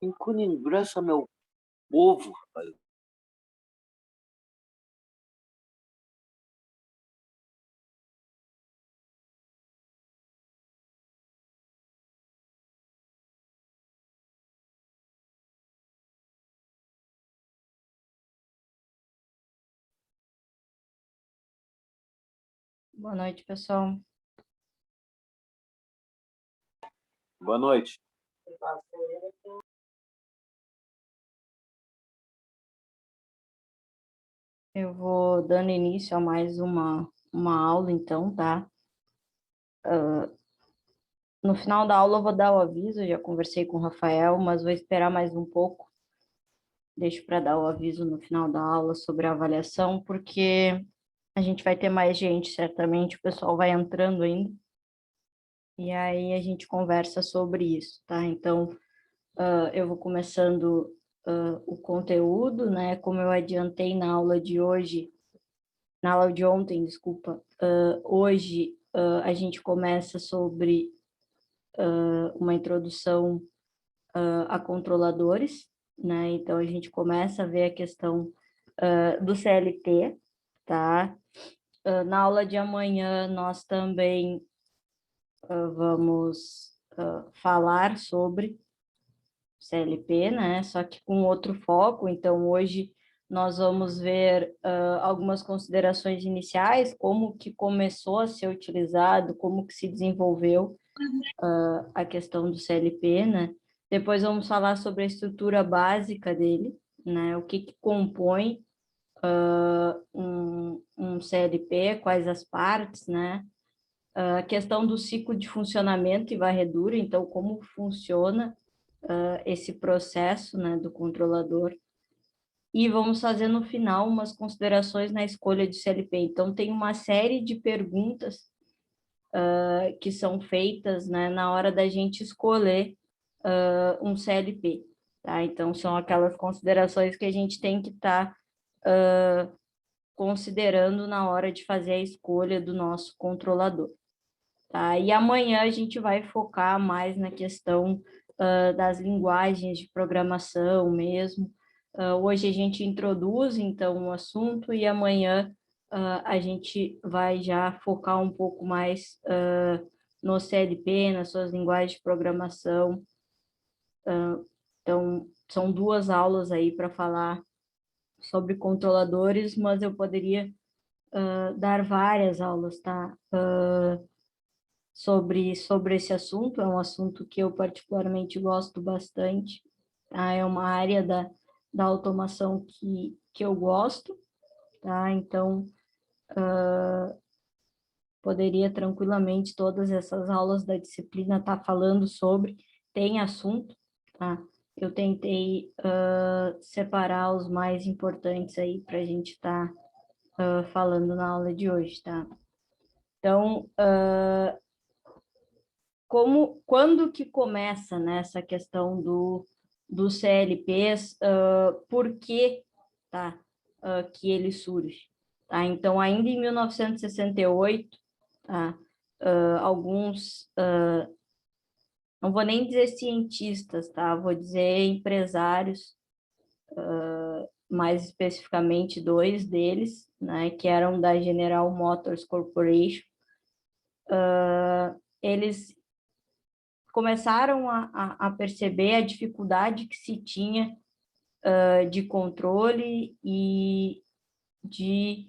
Enconingrança, meu povo, rapaz. Boa noite, pessoal. Boa noite. Eu vou dando início a mais uma aula, então, tá? No final da aula eu vou dar o aviso, eu já conversei com o Rafael, mas vou esperar mais um pouco. Deixo para dar o aviso no final da aula sobre a avaliação, porque a gente vai ter mais gente, certamente, o pessoal vai entrando ainda. E aí a gente conversa sobre isso, tá? Então, eu vou começando o conteúdo, né? Como eu adiantei na aula de hoje, na aula de ontem, desculpa, hoje a gente começa sobre uma introdução a controladores, né? Então, a gente começa a ver a questão do CLT, tá? Na aula de amanhã, nós também vamos falar sobre CLP, né? Só que com outro foco. Então, hoje nós vamos ver algumas considerações iniciais, como que começou a ser utilizado, como que se desenvolveu a questão do CLP, né? Depois vamos falar sobre a estrutura básica dele, né? O que que compõe um CLP, quais as partes, né? A questão do ciclo de funcionamento e varredura, então como funciona esse processo, né, do controlador. E vamos fazer no final umas considerações na escolha de CLP. Então tem uma série de perguntas que são feitas, né, na hora da gente escolher um CLP, tá? Então, são aquelas considerações que a gente tem que estar considerando na hora de fazer a escolha do nosso controlador, tá? E amanhã a gente vai focar mais na questão das linguagens de programação mesmo. Hoje a gente introduz, então, o assunto e amanhã a gente vai já focar um pouco mais no CLP, nas suas linguagens de programação. Então, são duas aulas aí para falar sobre controladores, mas eu poderia dar várias aulas, tá? Sobre esse assunto, é um assunto que eu particularmente gosto bastante, tá? É uma área da automação que eu gosto, tá? Então, poderia tranquilamente todas essas aulas da disciplina estar falando sobre, tem assunto, tá? Eu tentei separar os mais importantes aí para a gente estar falando na aula de hoje, tá? Então, quando que começa, né, essa questão do CLPs, por que, tá, que ele surge, tá? Então, ainda em 1968, tá, alguns, não vou nem dizer cientistas, tá? Vou dizer empresários, mais especificamente dois deles, né, que eram da General Motors Corporation, eles começaram a perceber a dificuldade que se tinha de controle e de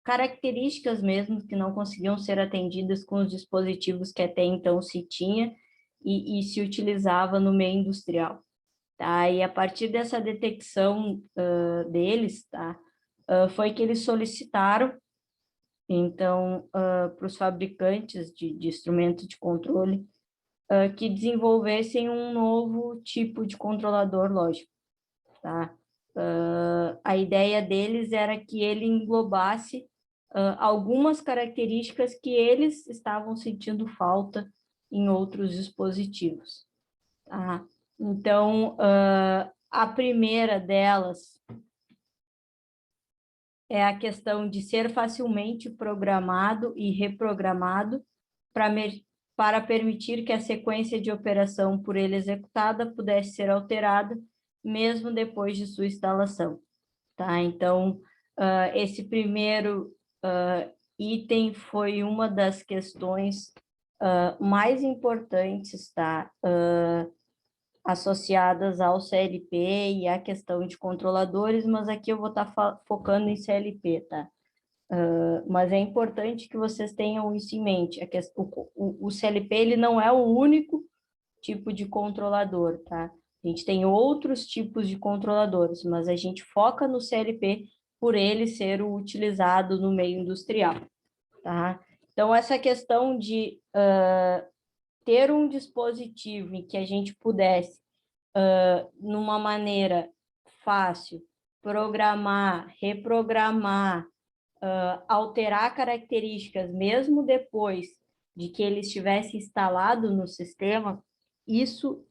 características mesmo que não conseguiam ser atendidas com os dispositivos que até então se tinha e se utilizava no meio industrial. Tá? E a partir dessa detecção deles, tá? Foi que eles solicitaram, então, para os fabricantes de instrumentos de controle, que desenvolvessem um novo tipo de controlador lógico, tá? A ideia deles era que ele englobasse algumas características que eles estavam sentindo falta em outros dispositivos, tá? Então, a primeira delas é a questão de ser facilmente programado e reprogramado para permitir que a sequência de operação por ele executada pudesse ser alterada, mesmo depois de sua instalação. Tá? Então, esse primeiro item foi uma das questões mais importantes, tá? Associadas ao CLP e à questão de controladores, mas aqui eu vou estar focando em CLP, tá? Mas é importante que vocês tenham isso em mente. O CLP ele não é o único tipo de controlador, tá? A gente tem outros tipos de controladores, mas a gente foca no CLP por ele ser o utilizado no meio industrial, tá? Então, essa questão de ter um dispositivo em que a gente pudesse, numa maneira fácil, programar, reprogramar, alterar características, mesmo depois de que ele estivesse instalado no sistema, isso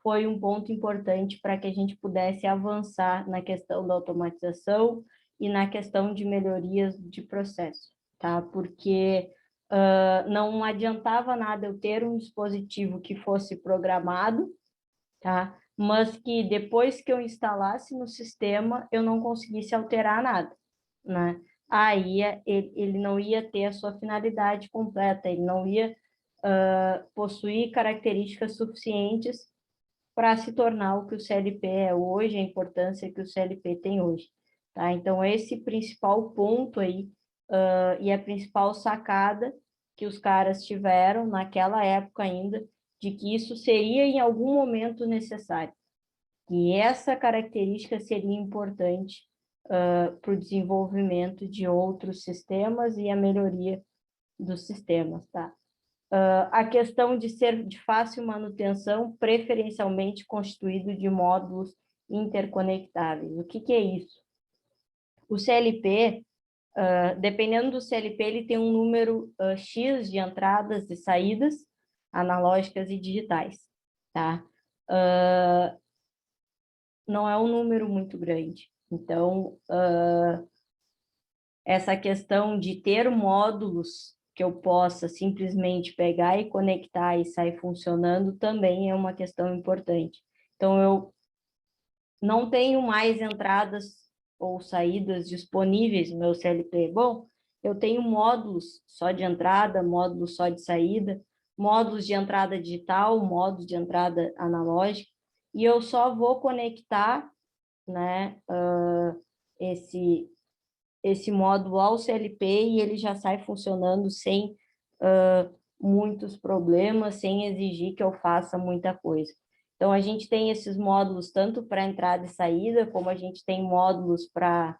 foi um ponto importante para que a gente pudesse avançar na questão da automatização e na questão de melhorias de processo, tá? Porque não adiantava nada eu ter um dispositivo que fosse programado, tá? Mas que depois que eu instalasse no sistema, eu não conseguisse alterar nada, né? Aí ele não ia ter a sua finalidade completa, ele não ia possuir características suficientes para se tornar o que o CLP é hoje, a importância que o CLP tem hoje. Tá? Então, esse principal ponto aí, e a principal sacada que os caras tiveram naquela época ainda, de que isso seria em algum momento necessário. E essa característica seria importante para o desenvolvimento de outros sistemas e a melhoria dos sistemas, tá? A questão de ser de fácil manutenção, preferencialmente constituído de módulos interconectáveis. O que é isso? O CLP, dependendo do CLP, ele tem um número X de entradas e saídas analógicas e digitais, tá? Não é um número muito grande. Então, essa questão de ter módulos que eu possa simplesmente pegar e conectar e sair funcionando também é uma questão importante. Então, eu não tenho mais entradas ou saídas disponíveis no meu CLP. Bom, eu tenho módulos só de entrada, módulos só de saída, módulos de entrada digital, módulos de entrada analógica, e eu só vou conectar, né, esse módulo ao CLP e ele já sai funcionando sem muitos problemas, sem exigir que eu faça muita coisa. Então, a gente tem esses módulos tanto para entrada e saída, como a gente tem módulos para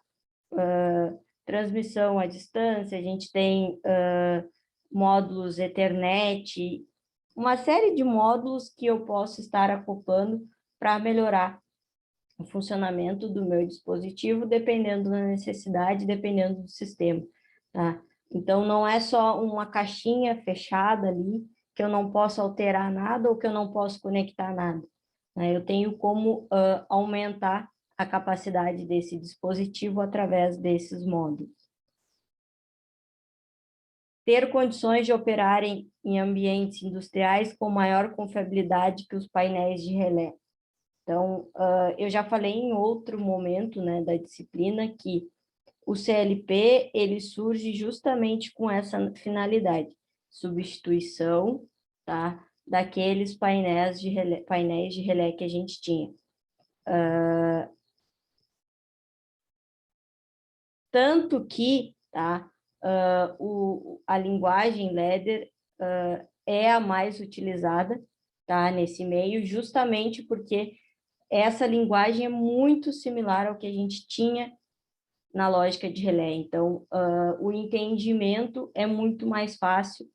transmissão à distância, a gente tem módulos Ethernet, uma série de módulos que eu posso estar acoplando para melhorar o funcionamento do meu dispositivo, dependendo da necessidade, dependendo do sistema, tá? Então, não é só uma caixinha fechada ali, que eu não posso alterar nada ou que eu não posso conectar nada, né? Eu tenho como aumentar a capacidade desse dispositivo através desses módulos. Ter condições de operar em ambientes industriais com maior confiabilidade que os painéis de relé. Então, eu já falei em outro momento, né, da disciplina que o CLP ele surge justamente com essa finalidade, substituição, tá, daqueles painéis de relé que a gente tinha. Tanto que, tá, a linguagem Ladder é a mais utilizada, tá, nesse meio, justamente porque essa linguagem é muito similar ao que a gente tinha na lógica de relé. Então, o entendimento é muito mais fácil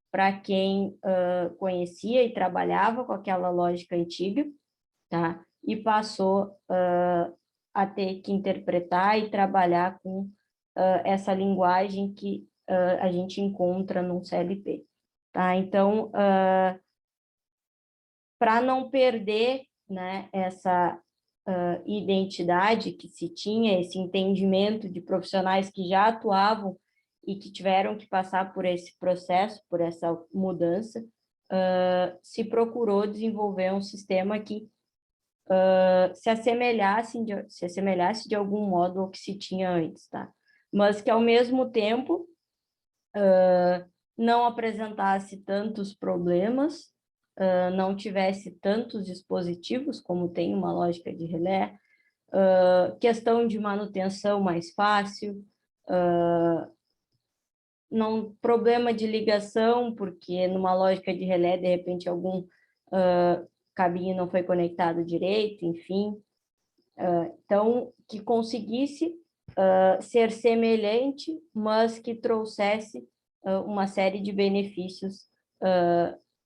para quem conhecia e trabalhava com aquela lógica antiga, tá? E passou a ter que interpretar e trabalhar com essa linguagem que a gente encontra no CLP, tá? Então, para não perder, né, essa identidade que se tinha, esse entendimento de profissionais que já atuavam e que tiveram que passar por esse processo, por essa mudança, se procurou desenvolver um sistema que se assemelhasse de algum modo ao que se tinha antes, tá? Mas que, ao mesmo tempo, não apresentasse tantos problemas, não tivesse tantos dispositivos, como tem uma lógica de relé, questão de manutenção mais fácil, não, problema de ligação, porque numa lógica de relé, de repente, algum cabinho não foi conectado direito, enfim. Então, que conseguisse ser semelhante, mas que trouxesse uma série de benefícios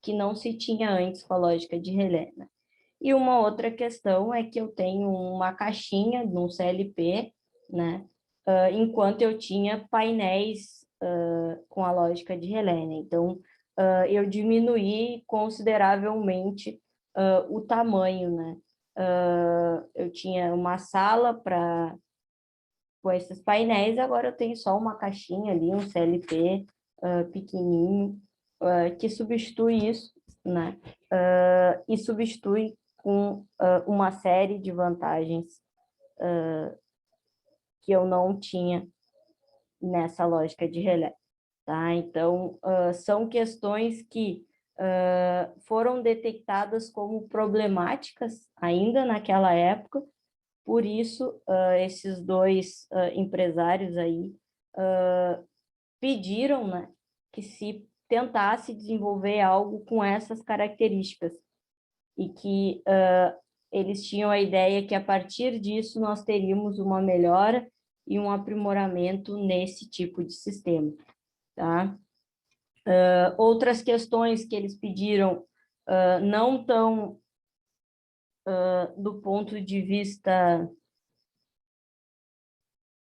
que não se tinha antes com a lógica de relé, né? E uma outra questão é que eu tenho uma caixinha num CLP, né? Enquanto eu tinha painéis com a lógica de relé, né? Então, eu diminuí consideravelmente o tamanho, né? Eu tinha uma sala com esses painéis, agora eu tenho só uma caixinha ali, um CLP pequenininho, que substitui isso, né? E substitui com uma série de vantagens que eu não tinha nessa lógica de relé, tá? Então, são questões que foram detectadas como problemáticas ainda naquela época, por isso, esses dois empresários aí pediram, né, que se tentasse desenvolver algo com essas características e que eles tinham a ideia que, a partir disso, nós teríamos uma melhora e um aprimoramento nesse tipo de sistema, tá? Outras questões que eles pediram não tão do ponto de vista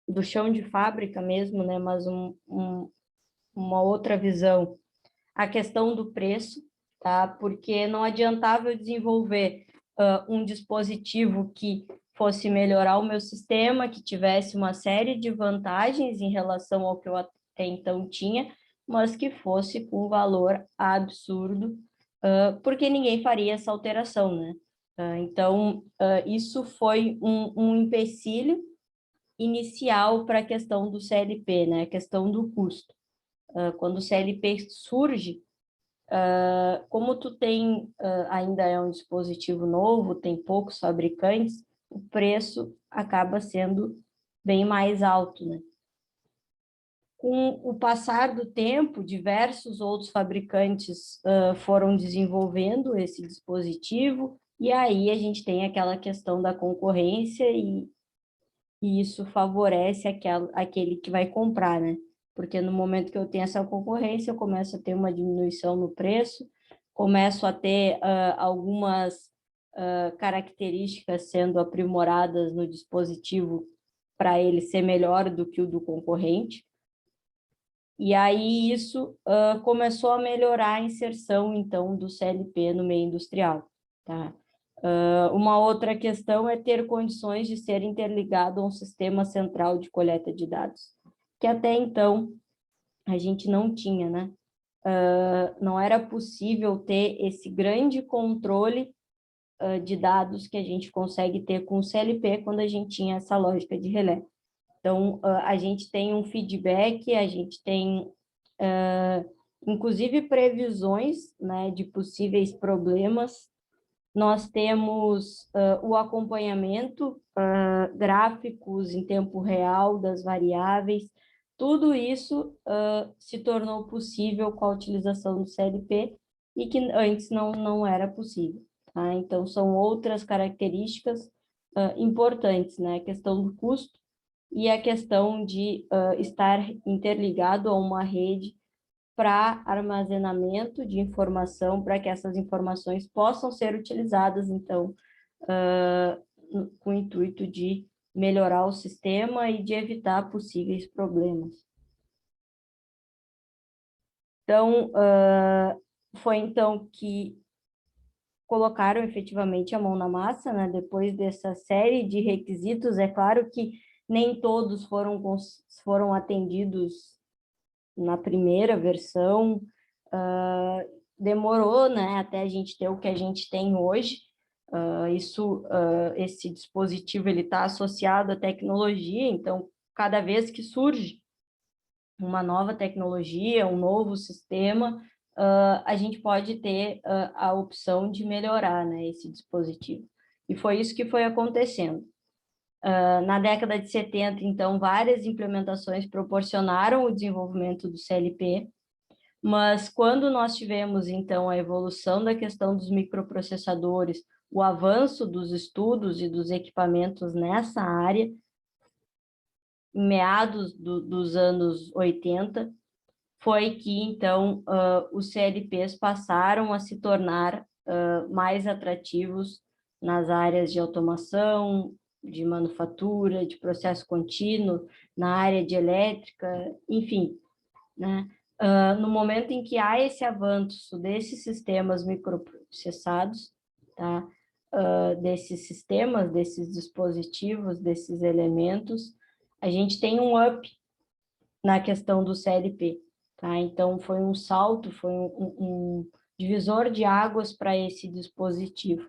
do chão de fábrica mesmo, né? Mas uma outra visão, a questão do preço, tá? Porque não adiantava eu desenvolver um dispositivo que fosse melhorar o meu sistema, que tivesse uma série de vantagens em relação ao que eu até então tinha, mas que fosse com um valor absurdo, porque ninguém faria essa alteração, né? Então, isso foi um empecilho inicial para a questão do CLP, né? A questão do custo. Quando o CLP surge, como tu tem, ainda é um dispositivo novo, tem poucos fabricantes, o preço acaba sendo bem mais alto, né? Com o passar do tempo, diversos outros fabricantes foram desenvolvendo esse dispositivo, e aí a gente tem aquela questão da concorrência e isso favorece aquele que vai comprar, né? Porque no momento que eu tenho essa concorrência, eu começo a ter uma diminuição no preço, começo a ter algumas características sendo aprimoradas no dispositivo para ele ser melhor do que o do concorrente. E aí isso começou a melhorar a inserção, então, do CLP no meio industrial, tá? Uma outra questão é ter condições de ser interligado a um sistema central de coleta de dados, que até então a gente não tinha, né? Não era possível ter esse grande controle de dados que a gente consegue ter com o CLP quando a gente tinha essa lógica de relé. Então, a gente tem um feedback, a gente tem, inclusive, previsões, né, de possíveis problemas. Nós temos o acompanhamento, gráficos em tempo real das variáveis. Tudo isso se tornou possível com a utilização do CLP e que antes não era possível, tá? Então, são outras características importantes, né? A questão do custo e a questão de estar interligado a uma rede para armazenamento de informação, para que essas informações possam ser utilizadas, então, com o intuito de melhorar o sistema e de evitar possíveis problemas. Então, foi então que colocaram efetivamente a mão na massa, né? Depois dessa série de requisitos. É claro que nem todos foram atendidos na primeira versão, demorou, né, até a gente ter o que a gente tem hoje. Esse dispositivo ele está associado à tecnologia, então cada vez que surge uma nova tecnologia, um novo sistema, a gente pode ter a opção de melhorar, né, esse dispositivo. E foi isso que foi acontecendo. Na década de 70, então, várias implementações proporcionaram o desenvolvimento do CLP, mas quando nós tivemos, então, a evolução da questão dos microprocessadores, o avanço dos estudos e dos equipamentos nessa área, em meados dos anos 80, foi que, então, os CLPs passaram a se tornar mais atrativos nas áreas de automação, de manufatura, de processo contínuo, na área de elétrica, enfim, né? No momento em que há esse avanço desses sistemas microprocessados, tá? Desses sistemas, desses dispositivos, desses elementos, a gente tem um up na questão do CLP, tá? Então, foi um salto, foi um divisor de águas para esse dispositivo,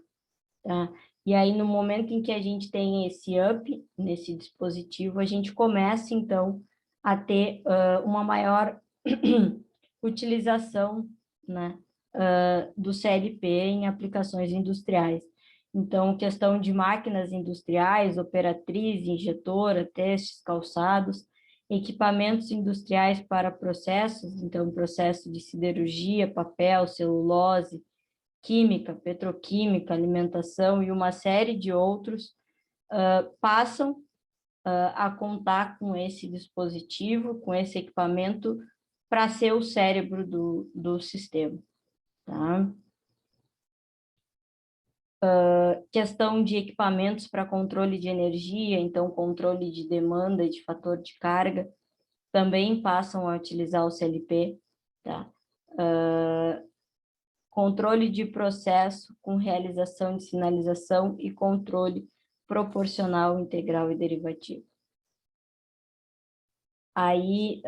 tá? E aí, no momento em que a gente tem esse up nesse dispositivo, a gente começa, então, a ter uma maior utilização, né, do CLP em aplicações industriais. Então, questão de máquinas industriais, operatriz, injetora, testes, calçados, equipamentos industriais para processos, então, processo de siderurgia, papel, celulose, química, petroquímica, alimentação e uma série de outros, passam a contar com esse dispositivo, com esse equipamento, para ser o cérebro do sistema, tá? Questão de equipamentos para controle de energia, então controle de demanda e de fator de carga, também passam a utilizar o CLP, tá? Controle de processo com realização de sinalização e controle proporcional, integral e derivativo. Aí,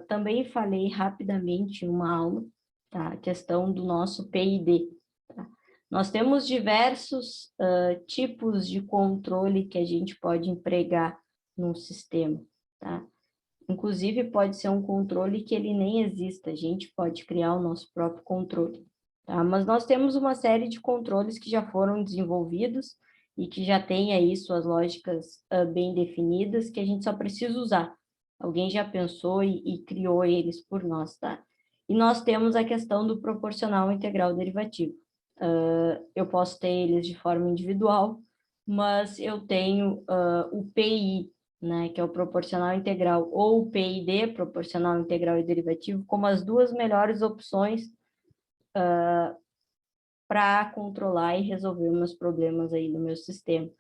também falei rapidamente em uma aula, tá? A questão do nosso PID. Tá? Nós temos diversos tipos de controle que a gente pode empregar no sistema, tá? Inclusive, pode ser um controle que ele nem exista, a gente pode criar o nosso próprio controle, tá? Mas nós temos uma série de controles que já foram desenvolvidos e que já têm aí suas lógicas bem definidas, que a gente só precisa usar. Alguém já pensou e criou eles por nós, tá? E nós temos a questão do proporcional integral derivativo. Eu posso ter eles de forma individual, mas eu tenho o PI, né, que é o proporcional integral, ou o PID, proporcional integral e derivativo, como as duas melhores opções para controlar e resolver meus problemas aí no meu sistema.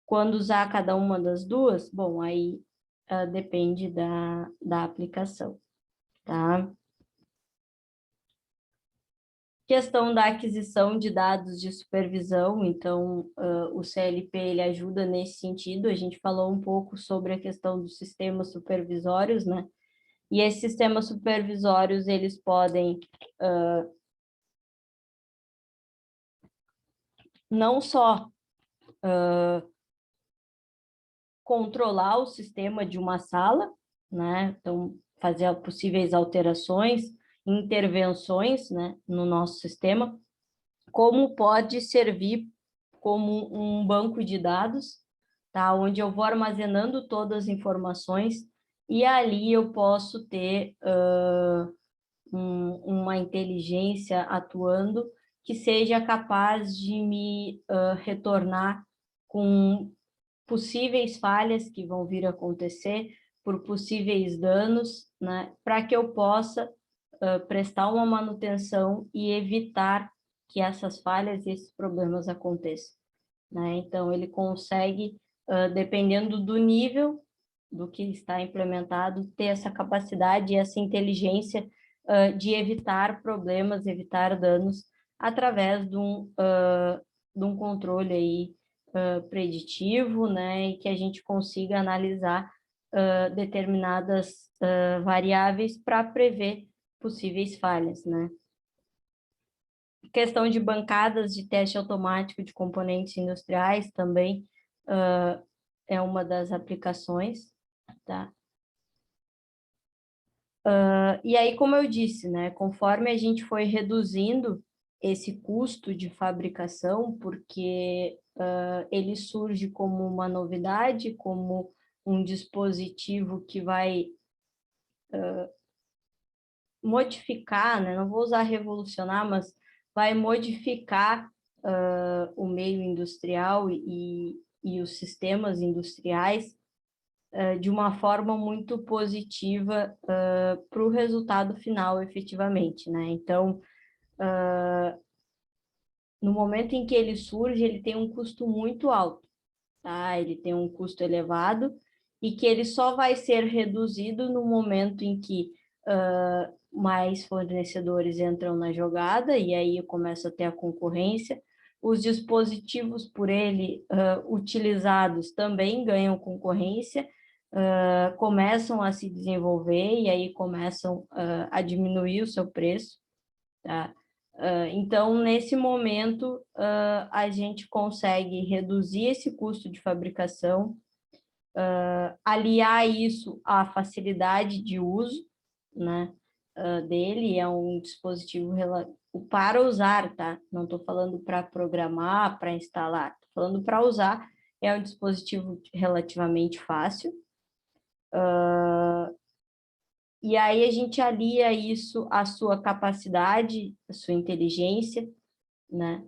Quando usar cada uma das duas, bom, aí depende da aplicação, tá? Questão da aquisição de dados de supervisão, então, o CLP, ele ajuda nesse sentido, a gente falou um pouco sobre a questão dos sistemas supervisórios, né? E esses sistemas supervisórios, eles podem não só controlar o sistema de uma sala, né? Então, fazer possíveis alterações, intervenções, né, no nosso sistema, como pode servir como um banco de dados, tá? Onde eu vou armazenando todas as informações e ali eu posso ter uma inteligência atuando que seja capaz de me retornar com possíveis falhas que vão vir a acontecer, por possíveis danos, né, para que eu possa prestar uma manutenção e evitar que essas falhas e esses problemas aconteçam, né? Então, ele consegue, dependendo do nível do que está implementado, ter essa capacidade e essa inteligência de evitar problemas, evitar danos, através de um controle aí preditivo, né, e que a gente consiga analisar determinadas variáveis para prever possíveis falhas, né? Questão de bancadas de teste automático de componentes industriais também é uma das aplicações, tá? E aí, como eu disse, né, conforme a gente foi reduzindo esse custo de fabricação, porque ele surge como uma novidade, como um dispositivo que vai modificar, né, não vou usar revolucionar, mas vai modificar o meio industrial e os sistemas industriais de uma forma muito positiva para o resultado final, efetivamente, né? Então, no momento em que ele surge, ele tem um custo muito alto, tá? Ele tem um custo elevado e que ele só vai ser reduzido no momento em que mais fornecedores entram na jogada e aí começa a ter a concorrência. Os dispositivos por ele utilizados também ganham concorrência, começam a se desenvolver e aí começam a diminuir o seu preço, tá? Então, nesse momento, a gente consegue reduzir esse custo de fabricação, aliar isso à facilidade de uso, né, dele, é um dispositivo para usar, tá? Não estou falando para programar, para instalar, estou falando para usar, é um dispositivo relativamente fácil. E aí a gente alia isso à sua capacidade, à sua inteligência, né?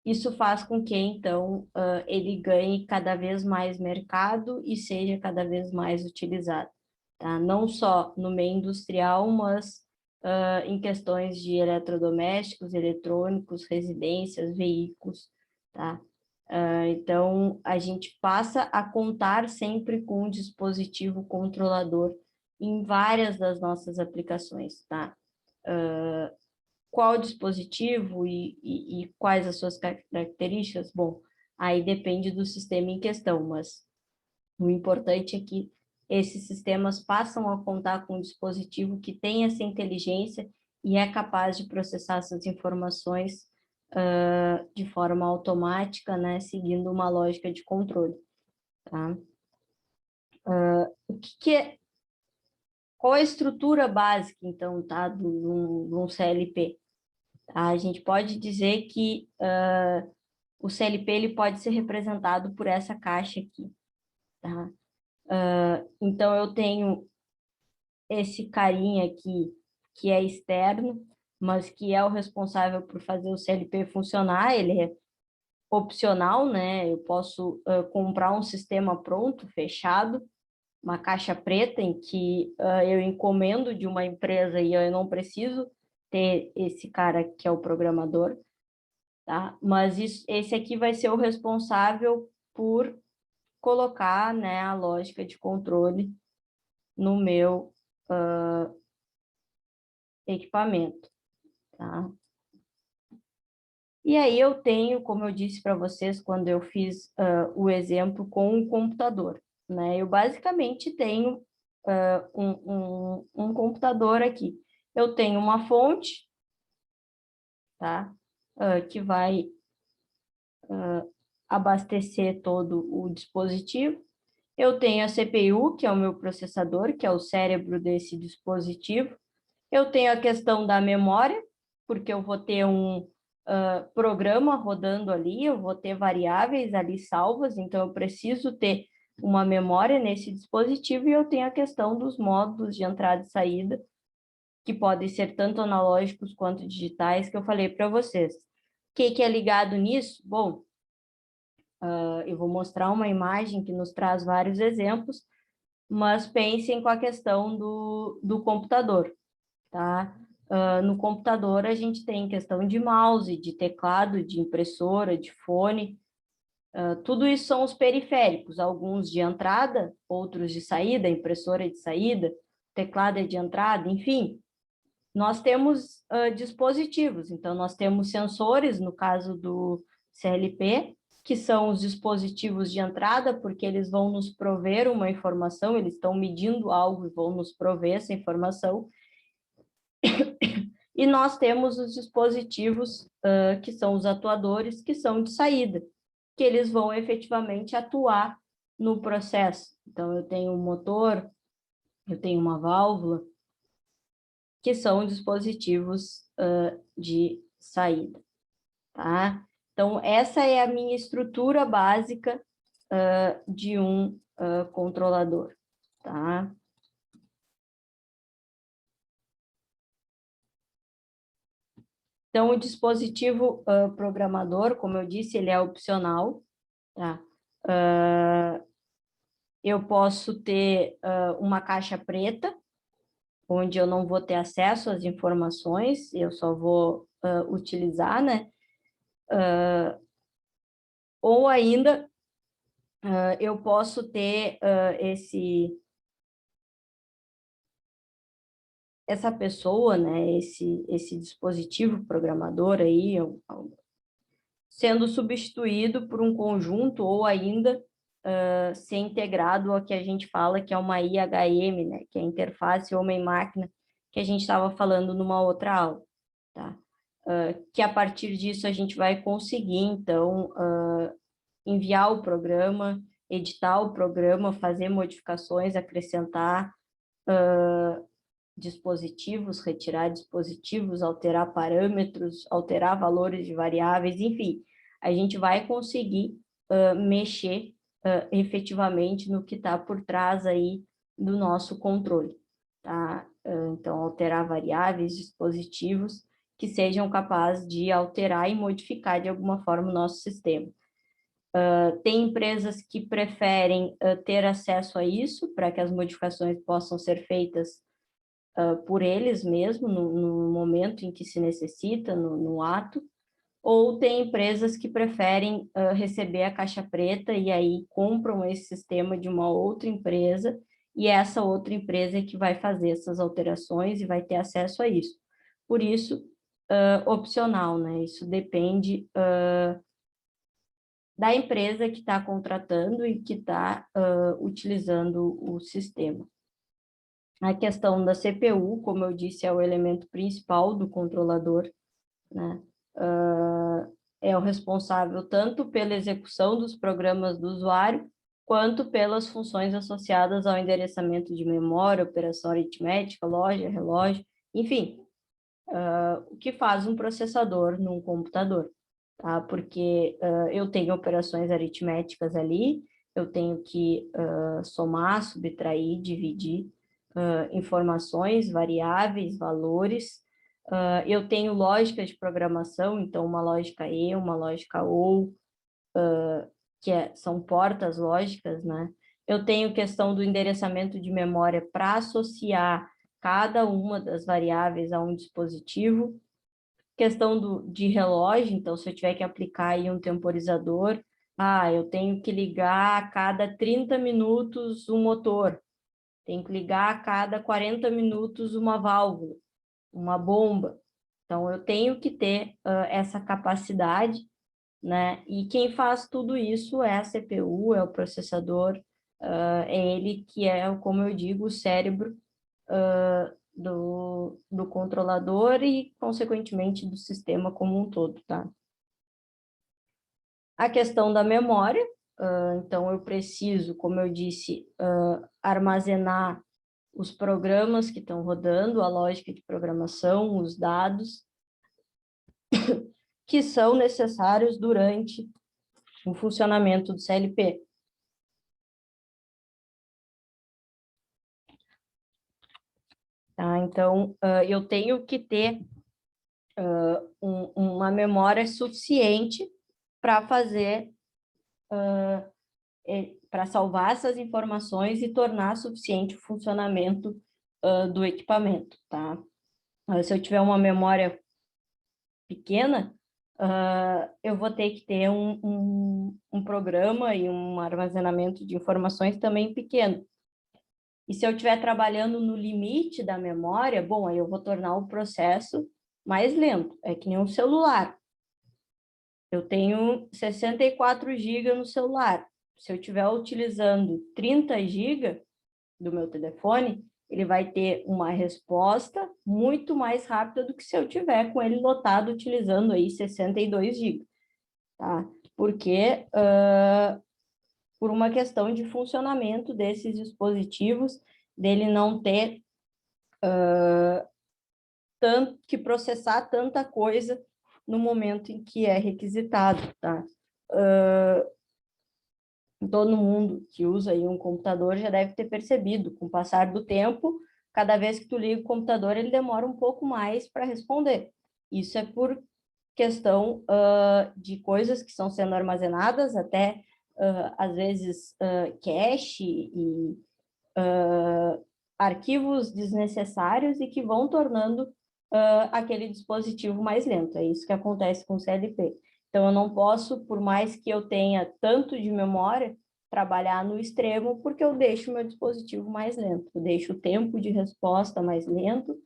Isso faz com que, então, ele ganhe cada vez mais mercado e seja cada vez mais utilizado, tá? Não só no meio industrial, mas em questões de eletrodomésticos, eletrônicos, residências, veículos, tá? Então, a gente passa a contar sempre com um dispositivo controlador em várias das nossas aplicações, tá? Qual dispositivo e quais as suas características? Bom, aí depende do sistema em questão, mas o importante é que esses sistemas passam a contar com um dispositivo que tem essa inteligência e é capaz de processar essas informações de forma automática, né, seguindo uma lógica de controle, tá? O que é, qual a estrutura básica, então, tá, de um CLP? A gente pode dizer que o CLP ele pode ser representado por essa caixa aqui, tá? Então, eu tenho esse carinha aqui, que é externo, mas que é o responsável por fazer o CLP funcionar, ele é opcional, né? Eu posso comprar um sistema pronto, fechado, uma caixa preta em que eu encomendo de uma empresa e eu não preciso ter esse cara que é o programador, tá? Mas esse aqui vai ser o responsável por colocar, né, a lógica de controle no meu equipamento, tá? E aí eu tenho, como eu disse para vocês quando eu fiz o exemplo com um computador, né? Eu basicamente tenho um computador aqui. Eu tenho uma fonte, tá? Que vai abastecer todo o dispositivo. Eu tenho a CPU, que é o meu processador, que é o cérebro desse dispositivo. Eu tenho a questão da memória, porque eu vou ter um programa rodando ali, eu vou ter variáveis ali salvas, então eu preciso ter uma memória nesse dispositivo, e eu tenho a questão dos módulos de entrada e saída, que podem ser tanto analógicos quanto digitais, que eu falei para vocês. O que é ligado nisso? Bom, eu vou mostrar uma imagem que nos traz vários exemplos, mas pensem com a questão do computador, tá? No computador, a gente tem questão de mouse, de teclado, de impressora, de fone, tudo isso são os periféricos, alguns de entrada, outros de saída, impressora de saída, teclado é de entrada, enfim. Nós temos dispositivos, então nós temos sensores, no caso do CLP, que são os dispositivos de entrada, porque eles vão nos prover uma informação, eles estão medindo algo e vão nos prover essa informação. E nós temos os dispositivos que são os atuadores, que são de saída, que eles vão efetivamente atuar no processo. Então, eu tenho um motor, eu tenho uma válvula, que são dispositivos de saída, tá? Então, essa é a minha estrutura básica de um controlador, tá? Então, o dispositivo programador, como eu disse, ele é opcional, tá? Eu posso ter uma caixa preta, onde eu não vou ter acesso às informações, eu só vou utilizar, né? Ou ainda, eu posso ter essa pessoa, né? Esse dispositivo programador aí, sendo substituído por um conjunto ou ainda ser integrado ao que a gente fala que é uma IHM, né? Que é a interface homem-máquina, que a gente estava falando numa outra aula, tá? Que a partir disso a gente vai conseguir, então, enviar o programa, editar o programa, fazer modificações, acrescentar dispositivos, retirar dispositivos, alterar parâmetros, alterar valores de variáveis, enfim, a gente vai conseguir mexer efetivamente no que está por trás aí do nosso controle, tá? Então, alterar variáveis, dispositivos que sejam capazes de alterar e modificar de alguma forma o nosso sistema. Tem empresas que preferem ter acesso a isso, para que as modificações possam ser feitas por eles mesmos, no momento em que se necessita, no ato, ou tem empresas que preferem receber a caixa preta e aí compram esse sistema de uma outra empresa, e essa outra empresa é que vai fazer essas alterações e vai ter acesso a isso. Por isso, opcional, né? Isso depende da empresa que está contratando e que está utilizando o sistema. A questão da CPU, como eu disse, é o elemento principal do controlador, né? É o responsável tanto pela execução dos programas do usuário, quanto pelas funções associadas ao endereçamento de memória, operação aritmética, loja, relógio, enfim, o que faz um processador num computador, tá? Porque eu tenho operações aritméticas ali, eu tenho que somar, subtrair, dividir informações, variáveis, valores. Eu tenho lógicas de programação, então uma lógica E, uma lógica OU, são portas lógicas, né? Eu tenho questão do endereçamento de memória para associar cada uma das variáveis a um dispositivo. Questão de relógio, então se eu tiver que aplicar aí um temporizador, eu tenho que ligar a cada 30 minutos um motor, tenho que ligar a cada 40 minutos uma válvula, uma bomba. Então, eu tenho que ter essa capacidade, né? E quem faz tudo isso é a CPU, é o processador, é ele que é, como eu digo, o cérebro do controlador e, consequentemente, do sistema como um todo, tá? A questão da memória, então eu preciso, como eu disse, armazenar os programas que estão rodando, a lógica de programação, os dados que são necessários durante o funcionamento do CLP. Tá? Então, eu tenho que ter uma memória suficiente para fazer, para salvar essas informações e tornar suficiente o funcionamento do equipamento, tá? Se eu tiver uma memória pequena, eu vou ter que ter um programa e um armazenamento de informações também pequeno. E se eu estiver trabalhando no limite da memória, bom, aí eu vou tornar o processo mais lento. É que nem um celular. Eu tenho 64 GB no celular. Se eu estiver utilizando 30 GB do meu telefone, ele vai ter uma resposta muito mais rápida do que se eu tiver com ele lotado utilizando aí 62 GB, tá? Porque por uma questão de funcionamento desses dispositivos, dele não ter tanto que processar tanta coisa no momento em que é requisitado, tá? Todo mundo que usa aí um computador já deve ter percebido, com o passar do tempo, cada vez que tu liga o computador, ele demora um pouco mais para responder. Isso é por questão de coisas que estão sendo armazenadas, até às vezes cache e arquivos desnecessários e que vão tornando aquele dispositivo mais lento. É isso que acontece com o CLP. Então, eu não posso, por mais que eu tenha tanto de memória, trabalhar no extremo, porque eu deixo o meu dispositivo mais lento, eu deixo o tempo de resposta mais lento,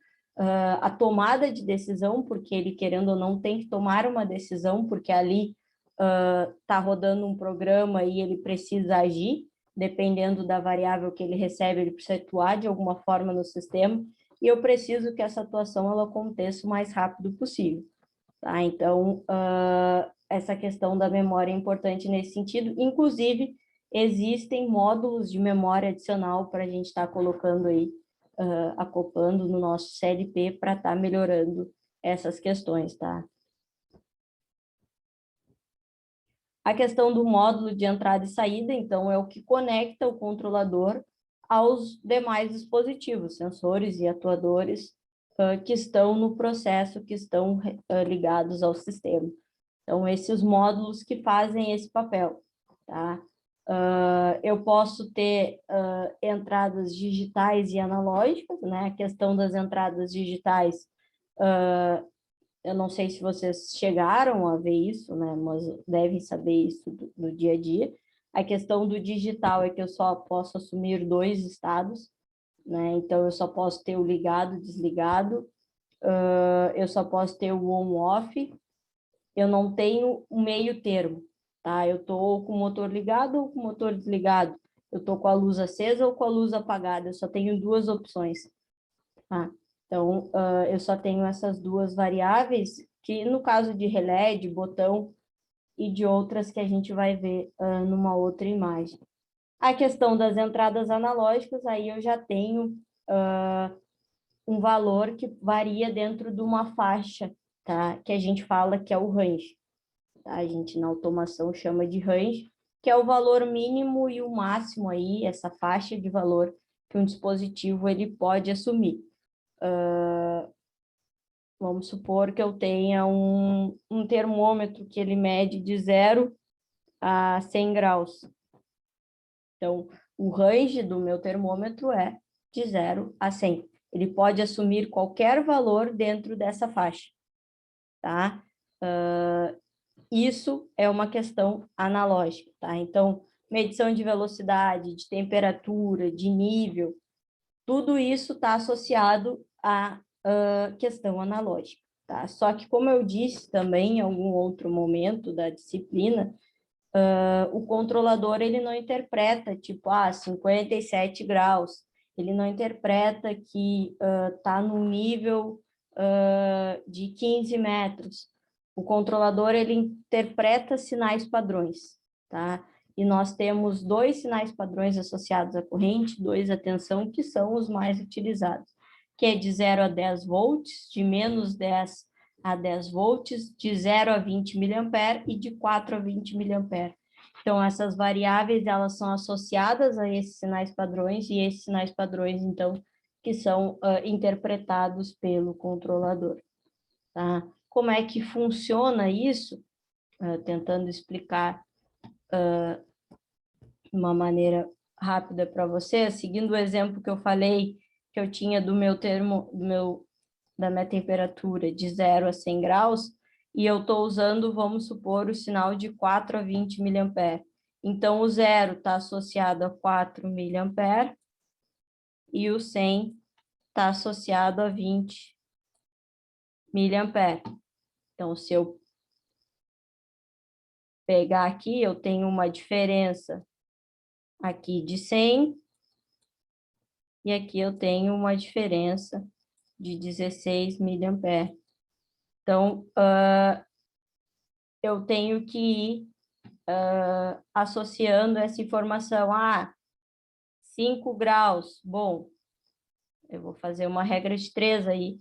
a tomada de decisão, porque ele, querendo ou não, tem que tomar uma decisão, porque ali está rodando um programa e ele precisa agir, dependendo da variável que ele recebe, ele precisa atuar de alguma forma no sistema, e eu preciso que essa atuação ela aconteça o mais rápido possível. Tá? Então, essa questão da memória é importante nesse sentido. Inclusive, existem módulos de memória adicional para a gente estar colocando aí, acoplando no nosso CLP para estar melhorando essas questões, tá? A questão do módulo de entrada e saída, então, é o que conecta o controlador aos demais dispositivos, sensores e atuadores que estão no processo, que estão ligados ao sistema. Então, esses módulos que fazem esse papel, tá? Eu posso ter entradas digitais e analógicas, né? A questão das entradas digitais, eu não sei se vocês chegaram a ver isso, né? Mas devem saber isso do dia a dia. A questão do digital é que eu só posso assumir 2 estados, né? Então, eu só posso ter o ligado, desligado, eu só posso ter o on-off, eu não tenho um meio termo, tá? Eu estou com o motor ligado ou com o motor desligado, eu estou com a luz acesa ou com a luz apagada, eu só tenho 2 opções, tá? Então, eu só tenho essas 2 variáveis, que no caso de relé, de botão e de outras que a gente vai ver numa outra imagem. A questão das entradas analógicas, aí eu já tenho um valor que varia dentro de uma faixa, tá? Que a gente fala que é o range. Tá? A gente na automação chama de range, que é o valor mínimo e o máximo aí, essa faixa de valor que um dispositivo ele pode assumir. Vamos supor que eu tenha um termômetro que ele mede de 0 a 100 graus. Então, o range do meu termômetro é de 0 a 100. Ele pode assumir qualquer valor dentro dessa faixa, tá? Isso é uma questão analógica, tá? Então, medição de velocidade, de temperatura, de nível, tudo isso está associado à questão analógica, tá? Só que, como eu disse também em algum outro momento da disciplina, o controlador ele não interpreta, tipo, 57 graus, ele não interpreta que está num nível de 15 metros. O controlador ele interpreta sinais padrões, tá? E nós temos 2 sinais padrões associados à corrente, 2 à tensão, que são os mais utilizados, que é de 0 a 10 volts, de menos 10 a 10 volts, de 0 a 20 miliampere e de 4 a 20 miliampere. Então, essas variáveis, elas são associadas a esses sinais padrões, e esses sinais padrões, então, que são interpretados pelo controlador, tá? Como é que funciona isso? Tentando explicar de uma maneira rápida para você, seguindo o exemplo que eu falei, que eu tinha do meu da minha temperatura de 0 a 100 graus, e eu estou usando, vamos supor, o sinal de 4 a 20 miliampere. Então, o 0 está associado a 4 miliampere e o 100 está associado a 20 miliampere. Então, se eu pegar aqui, eu tenho uma diferença aqui de 100, e aqui eu tenho uma diferença de 16 miliamperes. Então, eu tenho que ir associando essa informação. 5 graus, bom, eu vou fazer uma regra de 3 aí.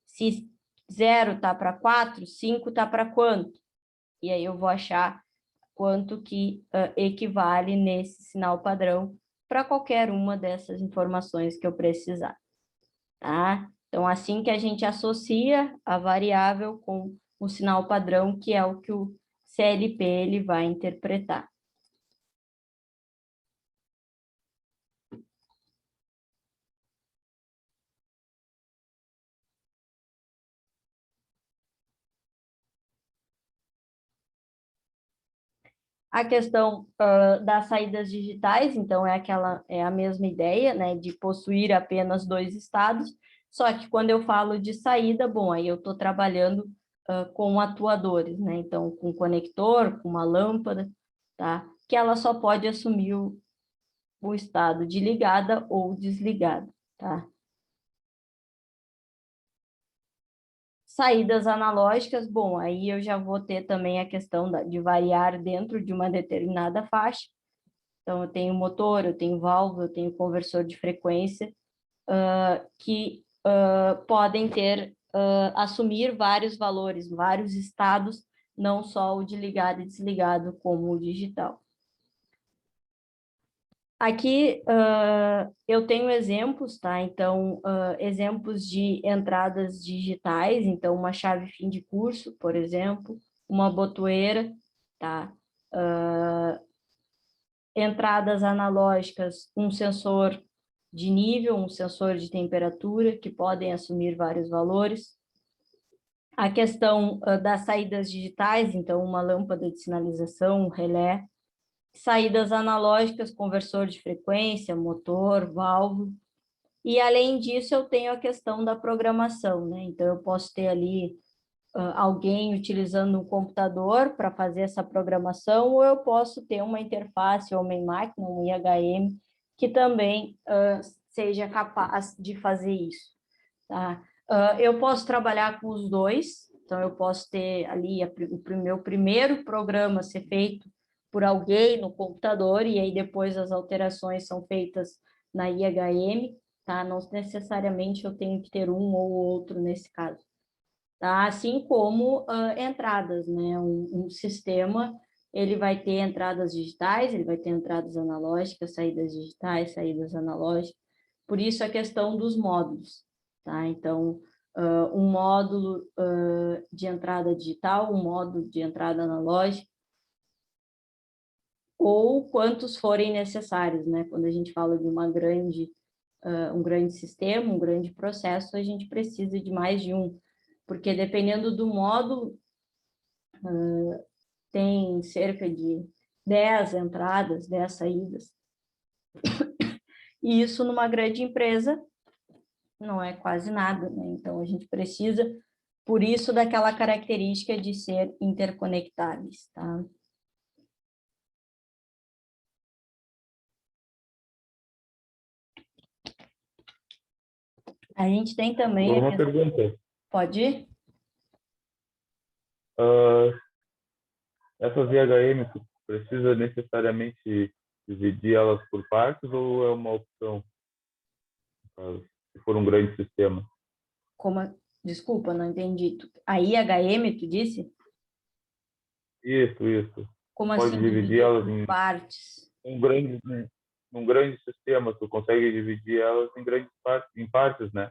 Se 0 está para 4, 5 está para quanto? E aí eu vou achar quanto que equivale nesse sinal padrão para qualquer uma dessas informações que eu precisar, tá? Então, assim que a gente associa a variável com o sinal padrão, que é o que o CLP ele vai interpretar. A questão das saídas digitais, então, é a mesma ideia, né, de possuir apenas 2 estados, só que quando eu falo de saída, bom, aí eu estou trabalhando com atuadores, né, então, com conector, com uma lâmpada, tá, que ela só pode assumir o estado de ligada ou desligada, tá. Saídas analógicas, bom, aí eu já vou ter também a questão de variar dentro de uma determinada faixa. Então, eu tenho motor, eu tenho válvula, eu tenho conversor de frequência, que podem assumir vários valores, vários estados, não só o de ligado e desligado, como o digital. Aqui eu tenho exemplos, tá? Então, exemplos de entradas digitais, então uma chave fim de curso, por exemplo, uma botoeira, tá? Entradas analógicas, um sensor de nível, um sensor de temperatura, que podem assumir vários valores. A questão das saídas digitais, então uma lâmpada de sinalização, um relé. Saídas analógicas, conversor de frequência, motor, válvula. E, além disso, eu tenho a questão da programação, né? Então, eu posso ter ali alguém utilizando um computador para fazer essa programação, ou eu posso ter uma interface, homem-máquina, um IHM, que também seja capaz de fazer isso, tá? Eu posso trabalhar com os dois, então eu posso ter ali o meu primeiro programa ser feito por alguém no computador, e aí depois as alterações são feitas na IHM, tá? Não necessariamente eu tenho que ter um ou outro nesse caso. Tá? Assim como entradas, né? Um sistema, ele vai ter entradas digitais, ele vai ter entradas analógicas, saídas digitais, saídas analógicas. Por isso a questão dos módulos, tá? Então, um módulo de entrada digital, um módulo de entrada analógica, ou quantos forem necessários, né? Quando a gente fala de um grande sistema, um grande processo, a gente precisa de mais de um, porque dependendo do módulo, tem cerca de 10 entradas, 10 saídas. E isso numa grande empresa não é quase nada, né? Então a gente precisa, por isso, daquela característica de ser interconectáveis, tá? A gente tem também Uma pergunta. Pode ir? Ah, essas VHM, tu precisa necessariamente dividir elas por partes ou é uma opção, se for um grande sistema? Desculpa, não entendi. A IHM, tu disse? Isso. Como Pode assim, dividir dividir elas por em partes? num grande sistema, tu consegue dividir elas em grandes partes, em partes, né?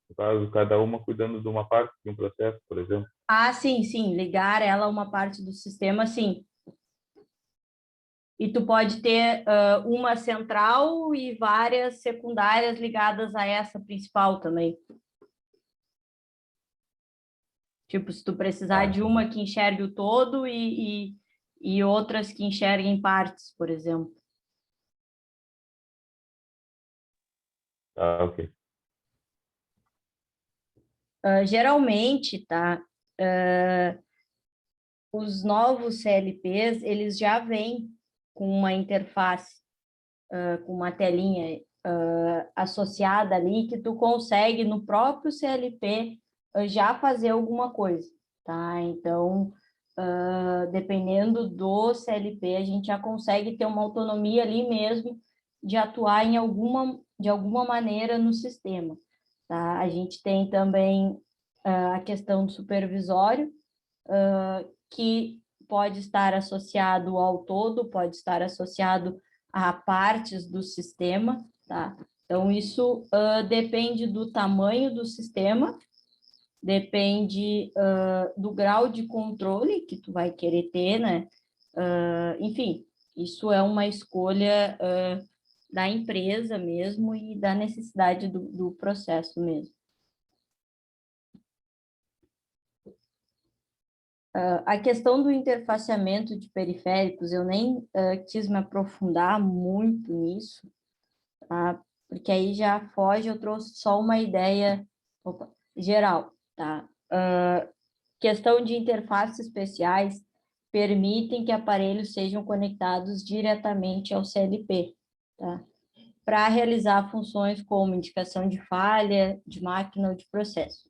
No caso, cada uma cuidando de uma parte de um processo, por exemplo. Sim, ligar ela a uma parte do sistema, sim. E tu pode ter uma central e várias secundárias ligadas a essa principal também. Tipo, se tu precisar Ah, de uma que enxergue o todo e outras que enxerguem partes, por exemplo. ok. Geralmente, tá? os novos CLPs, eles já vêm com uma interface, com uma telinha associada ali, que tu consegue no próprio CLP já fazer alguma coisa, tá? Então, dependendo do CLP, a gente já consegue ter uma autonomia ali mesmo de atuar de alguma maneira no sistema, tá? A gente tem também a questão do supervisório, que pode estar associado ao todo, pode estar associado a partes do sistema, tá? Então, isso depende do tamanho do sistema, depende do grau de controle que tu vai querer ter, né? Enfim, isso é uma escolha da empresa mesmo e da necessidade do processo mesmo. A questão do interfaceamento de periféricos, eu nem quis me aprofundar muito nisso, tá? Porque aí já foge, eu trouxe só uma ideia geral, tá? Questão de interfaces especiais permitem que aparelhos sejam conectados diretamente ao CLP, tá? Para realizar funções como indicação de falha, de máquina ou de processo.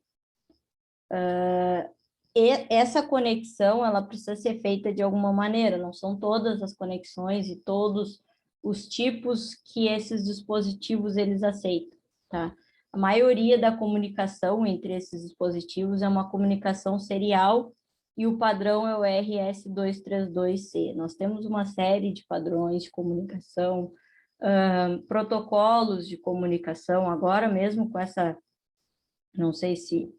E essa conexão, ela precisa ser feita de alguma maneira, não são todas as conexões e todos os tipos que esses dispositivos eles aceitam, tá? A maioria da comunicação entre esses dispositivos é uma comunicação serial e o padrão é o RS232C. Nós temos uma série de padrões de comunicação, protocolos de comunicação, agora mesmo com essa, não sei se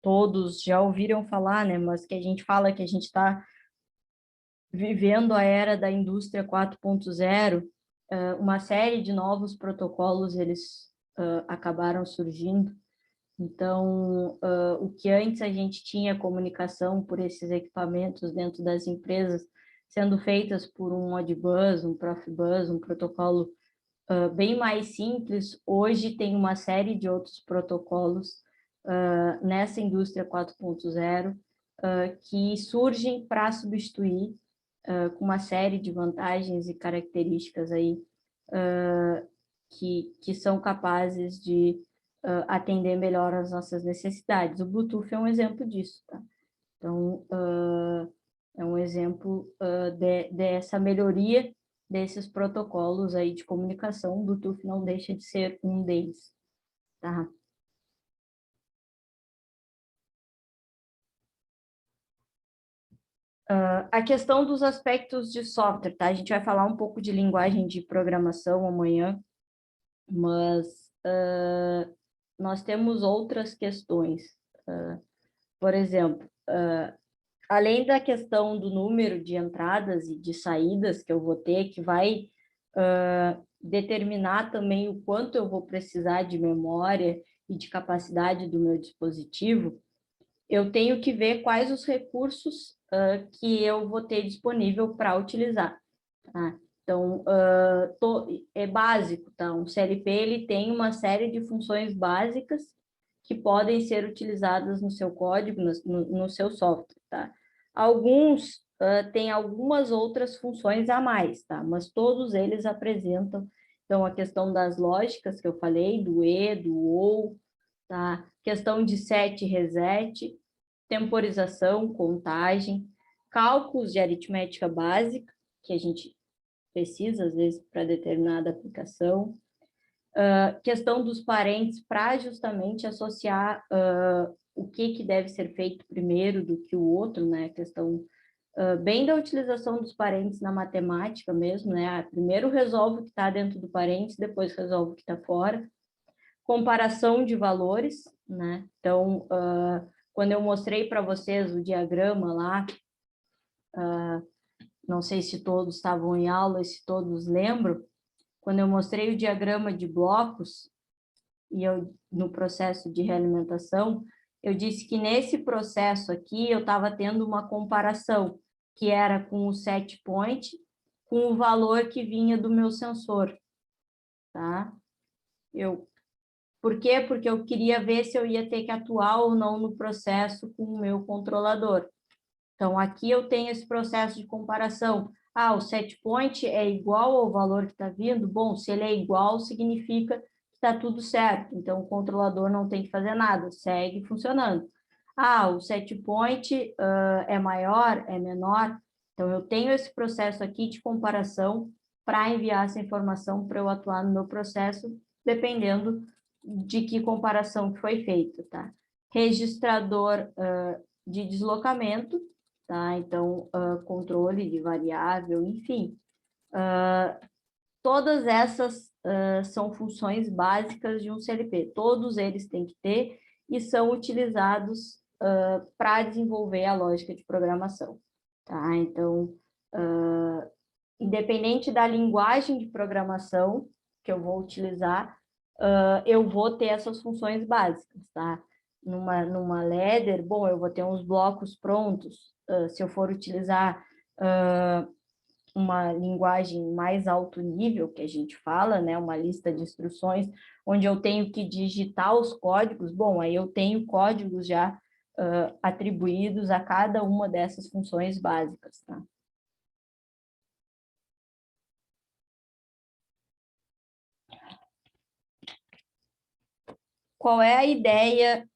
todos já ouviram falar, né? Mas que a gente fala que a gente está vivendo a era da indústria 4.0, uma série de novos protocolos eles acabaram surgindo. Então, o que antes a gente tinha comunicação por esses equipamentos dentro das empresas sendo feitas por um Modbus, um Profibus, um protocolo bem mais simples, hoje tem uma série de outros protocolos nessa indústria 4.0 que surgem para substituir com uma série de vantagens e características aí que são capazes de atender melhor as nossas necessidades. O Bluetooth é um exemplo disso, tá? Então, é um exemplo dessa melhoria desses protocolos aí de comunicação. O Bluetooth não deixa de ser um deles, tá? A questão dos aspectos de software, tá? A gente vai falar um pouco de linguagem de programação amanhã, mas nós temos outras questões. Por exemplo, além da questão do número de entradas e de saídas que eu vou ter, que vai determinar também o quanto eu vou precisar de memória e de capacidade do meu dispositivo, eu tenho que ver quais os recursos que eu vou ter disponível para utilizar. Tá? Então, é básico, tá? Um CLP ele tem uma série de funções básicas que podem ser utilizadas no seu código, no seu software, tá? Alguns têm algumas outras funções a mais, tá? Mas todos eles apresentam, então, a questão das lógicas que eu falei, do e, do ou, tá? Questão de set e reset, temporização, contagem, cálculos de aritmética básica, que a gente precisa, às vezes, para determinada aplicação, questão dos parentes para justamente associar o que deve ser feito primeiro do que o outro, né? A questão bem da utilização dos parentes na matemática mesmo, né? Primeiro resolve o que está dentro do parênteses, depois resolve o que está fora. Comparação de valores, né? Então, quando eu mostrei para vocês o diagrama lá, não sei se todos estavam em aula e se todos lembram, quando eu mostrei o diagrama de blocos, e no processo de realimentação, eu disse que nesse processo aqui eu estava tendo uma comparação, que era com o set point, com o valor que vinha do meu sensor, tá? Por quê? Porque eu queria ver se eu ia ter que atuar ou não no processo com o meu controlador. Então, aqui eu tenho esse processo de comparação. Ah, o set point é igual ao valor que está vindo? Bom, se ele é igual, significa que está tudo certo. Então, o controlador não tem que fazer nada, segue funcionando. Ah, o set point é maior, é menor? Então, eu tenho esse processo aqui de comparação para enviar essa informação para eu atuar no meu processo, dependendo de que comparação que foi feita, tá? Registrador de deslocamento, tá? Então, controle de variável, enfim. Todas essas são funções básicas de um CLP. Todos eles têm que ter e são utilizados para desenvolver a lógica de programação, tá? Então, independente da linguagem de programação que eu vou utilizar, eu vou ter essas funções básicas, tá? Numa ladder, bom, eu vou ter uns blocos prontos. Se eu for utilizar uma linguagem mais alto nível, que a gente fala, né? Uma lista de instruções, onde eu tenho que digitar os códigos, bom, aí eu tenho códigos já atribuídos a cada uma dessas funções básicas, tá? Qual é a ideia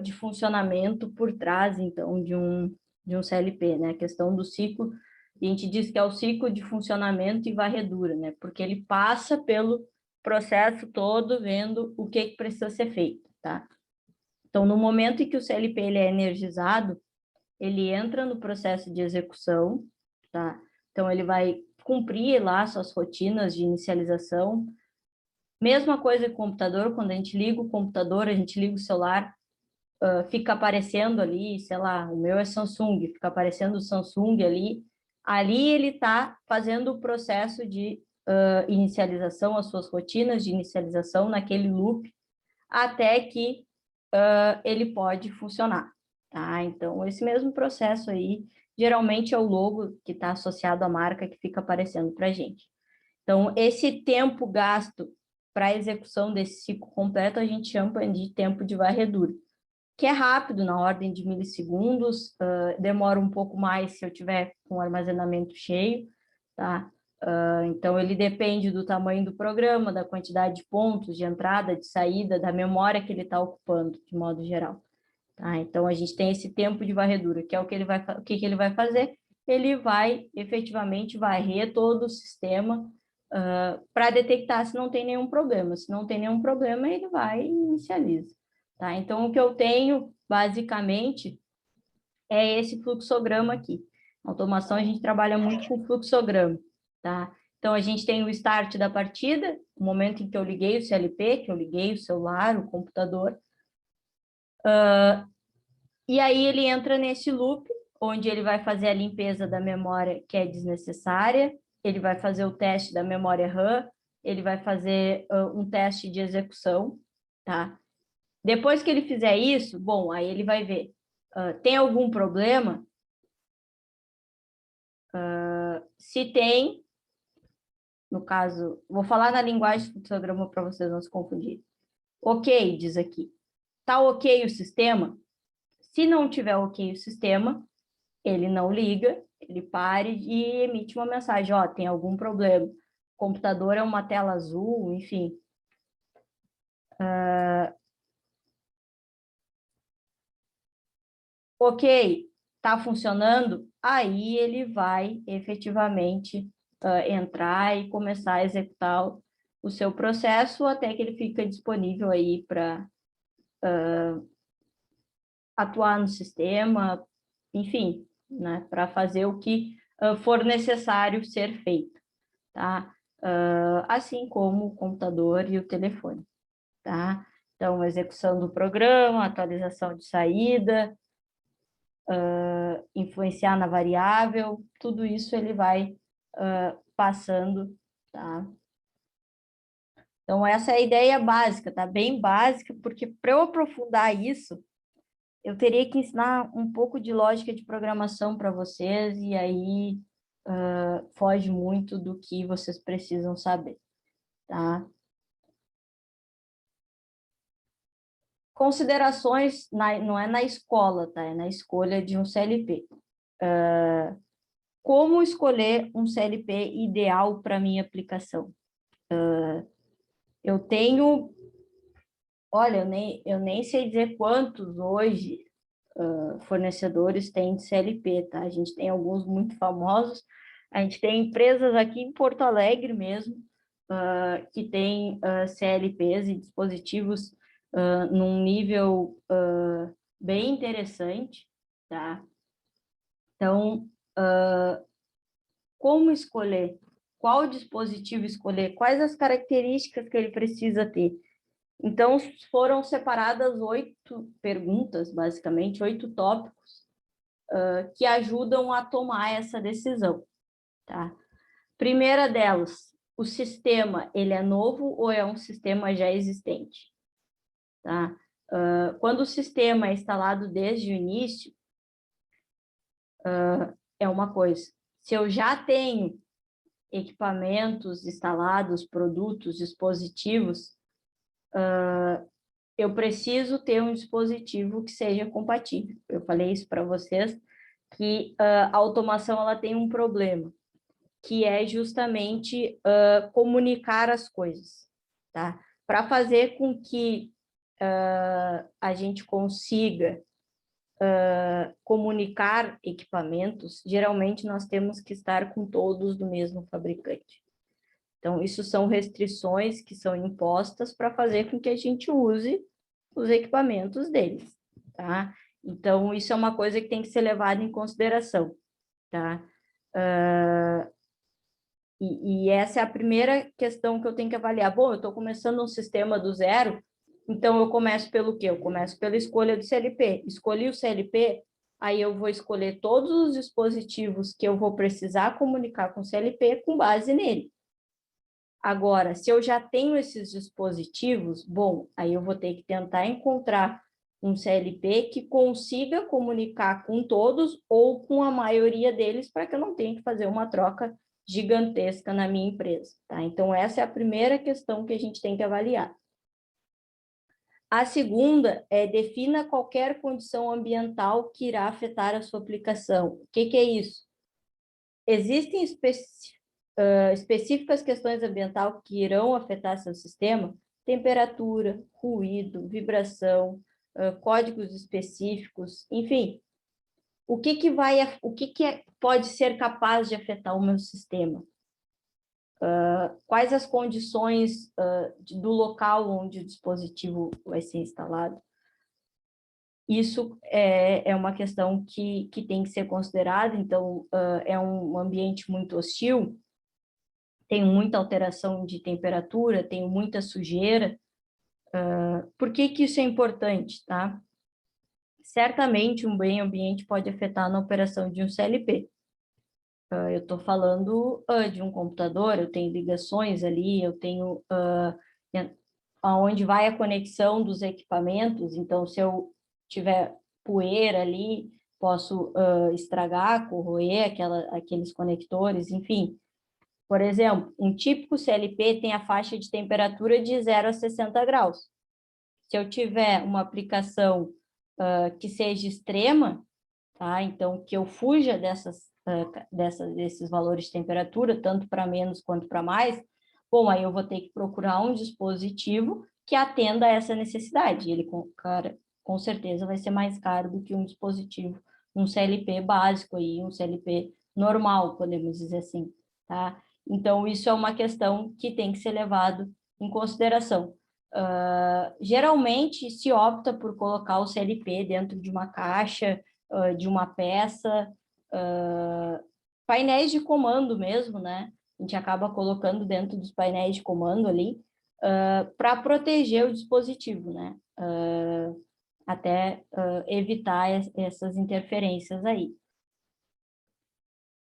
de funcionamento por trás, então, de um CLP, né? A questão do ciclo, a gente diz que é o ciclo de funcionamento e varredura, né? Porque ele passa pelo processo todo vendo o que precisa ser feito, tá? Então, no momento em que o CLP ele é energizado, ele entra no processo de execução, tá? Então, ele vai cumprir lá suas rotinas de inicialização. Mesma coisa com o computador, quando a gente liga o computador, a gente liga o celular, fica aparecendo ali, sei lá, o meu é Samsung, fica aparecendo o Samsung ali ele está fazendo o processo de inicialização, as suas rotinas de inicialização naquele loop, até que ele pode funcionar, tá? Então, esse mesmo processo aí, geralmente é o logo que está associado à marca que fica aparecendo para a gente. Então, esse tempo gasto para a execução desse ciclo completo, a gente chama de tempo de varredura, que é rápido, na ordem de milissegundos, demora um pouco mais se eu tiver com o armazenamento cheio, tá? Então, ele depende do tamanho do programa, da quantidade de pontos de entrada, de saída, da memória que ele está ocupando, de modo geral. Tá? Então, a gente tem esse tempo de varredura, que é o que que ele vai fazer? Ele vai efetivamente varrer todo o sistema para detectar se não tem nenhum problema. Se não tem nenhum problema, ele vai e inicializa. Tá? Então, o que eu tenho, basicamente, é esse fluxograma aqui. Na automação, a gente trabalha muito com fluxograma. Tá? Então, a gente tem o start da partida, o momento em que eu liguei o CLP, que eu liguei o celular, o computador. E aí ele entra nesse loop, onde ele vai fazer a limpeza da memória que é desnecessária, ele vai fazer o teste da memória RAM, ele vai fazer um teste de execução, tá? Depois que ele fizer isso, bom, aí ele vai ver, tem algum problema? Se tem, no caso, vou falar na linguagem de fluxograma para vocês não se confundirem. Ok, diz aqui. Tá ok o sistema? Se não tiver ok o sistema, ele não liga, ele pare e emite uma mensagem, ó, tem algum problema. O computador é uma tela azul, enfim. Ok, tá funcionando? Aí ele vai efetivamente entrar e começar a executar o seu processo até que ele fica disponível aí para atuar no sistema, enfim, né, para fazer o que for necessário ser feito, tá? Assim como o computador e o telefone, tá? Então, execução do programa, atualização de saída, influenciar na variável, tudo isso ele vai passando, tá? Então, essa é a ideia básica, tá? Bem básica, porque para eu aprofundar isso, eu teria que ensinar um pouco de lógica de programação para vocês, e aí foge muito do que vocês precisam saber, tá? Considerações, não é na escola, tá? É na escolha de um CLP. Como escolher um CLP ideal para minha aplicação? Eu tenho, olha, eu nem sei dizer quantos hoje fornecedores têm de CLP, tá? A gente tem alguns muito famosos, a gente tem empresas aqui em Porto Alegre mesmo, que tem CLPs e dispositivos num nível bem interessante, tá? Então, como escolher? Qual dispositivo escolher? Quais as características que ele precisa ter? Então, foram separadas 8 perguntas, basicamente, 8 tópicos, que ajudam a tomar essa decisão, tá? Primeira delas, o sistema, ele é novo ou é um sistema já existente? Tá? Quando o sistema é instalado desde o início, é uma coisa. Se eu já tenho equipamentos instalados, produtos, dispositivos, eu preciso ter um dispositivo que seja compatível. Eu falei isso para vocês, que a automação ela tem um problema, que é justamente comunicar as coisas, tá? Para fazer com que a gente consiga comunicar equipamentos, geralmente nós temos que estar com todos do mesmo fabricante. Então, isso são restrições que são impostas para fazer com que a gente use os equipamentos deles, tá? Então, isso é uma coisa que tem que ser levada em consideração, tá? E essa é a primeira questão que eu tenho que avaliar. Bom, eu estou começando um sistema do zero, então eu começo pelo quê? Eu começo pela escolha do CLP. Escolhi o CLP, aí eu vou escolher todos os dispositivos que eu vou precisar comunicar com o CLP com base nele. Agora, se eu já tenho esses dispositivos, bom, aí eu vou ter que tentar encontrar um CLP que consiga comunicar com todos ou com a maioria deles para que eu não tenha que fazer uma troca gigantesca na minha empresa, tá? Então, essa é a primeira questão que a gente tem que avaliar. A segunda é defina qualquer condição ambiental que irá afetar a sua aplicação. O que é isso? Existem específicas questões ambientais que irão afetar seu sistema? Temperatura, ruído, vibração, códigos específicos, enfim. O que pode ser capaz de afetar o meu sistema? Quais as condições do local onde o dispositivo vai ser instalado? Isso é uma questão que tem que ser considerada. Então, é um ambiente muito hostil, tem muita alteração de temperatura, tem muita sujeira. Por que isso é importante, tá? Certamente, um meio ambiente pode afetar na operação de um CLP. Eu estou falando de um computador, eu tenho ligações ali, eu tenho aonde vai a conexão dos equipamentos, então se eu tiver poeira ali, posso estragar, corroer aqueles conectores, enfim. Por exemplo, um típico CLP tem a faixa de temperatura de 0 a 60 graus. Se eu tiver uma aplicação que seja extrema, tá? Então, que eu fuja desses valores de temperatura, tanto para menos quanto para mais, bom, aí eu vou ter que procurar um dispositivo que atenda a essa necessidade. Ele, com certeza, vai ser mais caro do que um dispositivo, um CLP básico, aí, um CLP normal, podemos dizer assim, tá? Então, isso é uma questão que tem que ser levado em consideração. Geralmente, se opta por colocar o CLP dentro de uma caixa, de uma peça, painéis de comando mesmo, né? A gente acaba colocando dentro dos painéis de comando ali, para proteger o dispositivo, né? Até evitar essas interferências aí.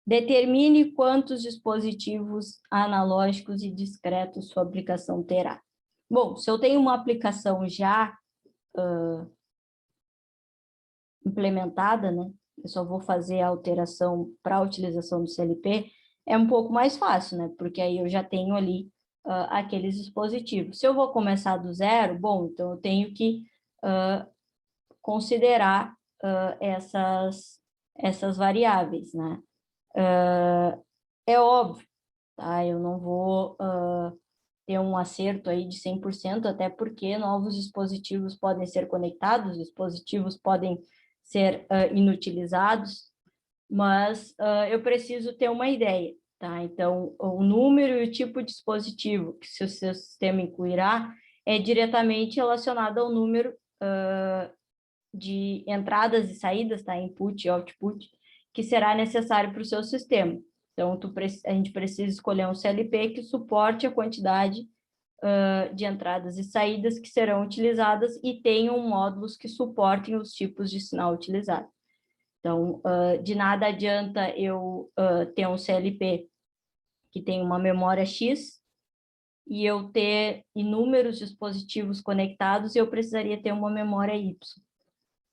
Determine quantos dispositivos analógicos e discretos sua aplicação terá. Bom, se eu tenho uma aplicação já implementada, né? Eu só vou fazer a alteração para a utilização do CLP, é um pouco mais fácil, né? Porque aí eu já tenho ali aqueles dispositivos. Se eu vou começar do zero, bom, então eu tenho que considerar essas variáveis, né? É óbvio, tá? Eu não vou ter um acerto aí de 100%, até porque novos dispositivos podem ser conectados, dispositivos podem ser inutilizados, mas eu preciso ter uma ideia, tá? Então, o número e o tipo de dispositivo que o seu sistema incluirá é diretamente relacionado ao número de entradas e saídas, tá? Input e output, que será necessário para o seu sistema. Então, a gente precisa escolher um CLP que suporte a quantidade de entradas e saídas que serão utilizadas e tenham módulos que suportem os tipos de sinal utilizado. Então, de nada adianta eu ter um CLP que tem uma memória X e eu ter inúmeros dispositivos conectados e eu precisaria ter uma memória Y,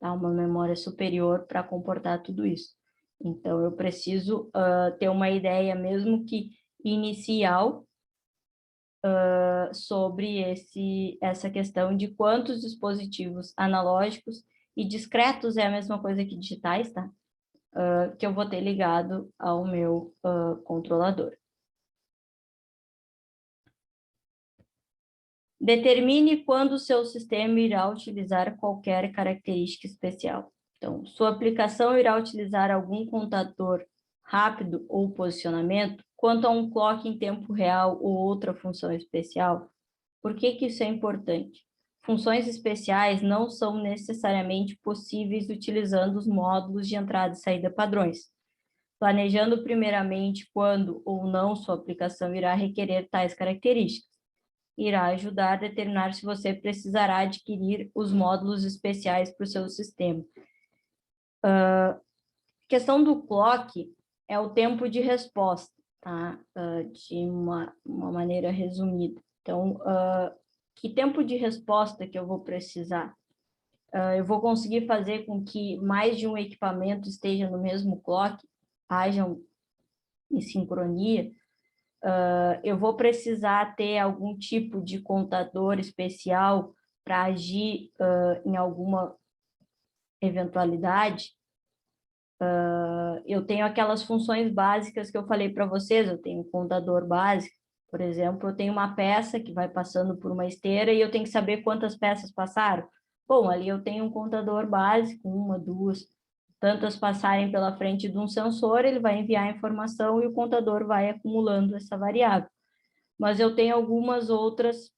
tá? Uma memória superior para comportar tudo isso. Então, eu preciso ter uma ideia, mesmo que inicial, sobre essa questão de quantos dispositivos analógicos e discretos é a mesma coisa que digitais, tá? Que eu vou ter ligado ao meu controlador. Determine quando o seu sistema irá utilizar qualquer característica especial. Então, sua aplicação irá utilizar algum contador rápido ou posicionamento, quanto a um clock em tempo real ou outra função especial. Por que que isso é importante? Funções especiais não são necessariamente possíveis utilizando os módulos de entrada e saída padrões. Planejando primeiramente quando ou não sua aplicação irá requerer tais características, irá ajudar a determinar se você precisará adquirir os módulos especiais para o seu sistema. A questão do clock é o tempo de resposta, tá? De uma maneira resumida. Então, que tempo de resposta que eu vou precisar? Eu vou conseguir fazer com que mais de um equipamento esteja no mesmo clock, hajam em sincronia. Eu vou precisar ter algum tipo de contador especial para agir em alguma eventualidade. Eu tenho aquelas funções básicas que eu falei para vocês, eu tenho um contador básico, por exemplo, eu tenho uma peça que vai passando por uma esteira e eu tenho que saber quantas peças passaram. Bom, ali eu tenho um contador básico, uma, duas, tantas passarem pela frente de um sensor, ele vai enviar a informação e o contador vai acumulando essa variável. Mas eu tenho algumas outras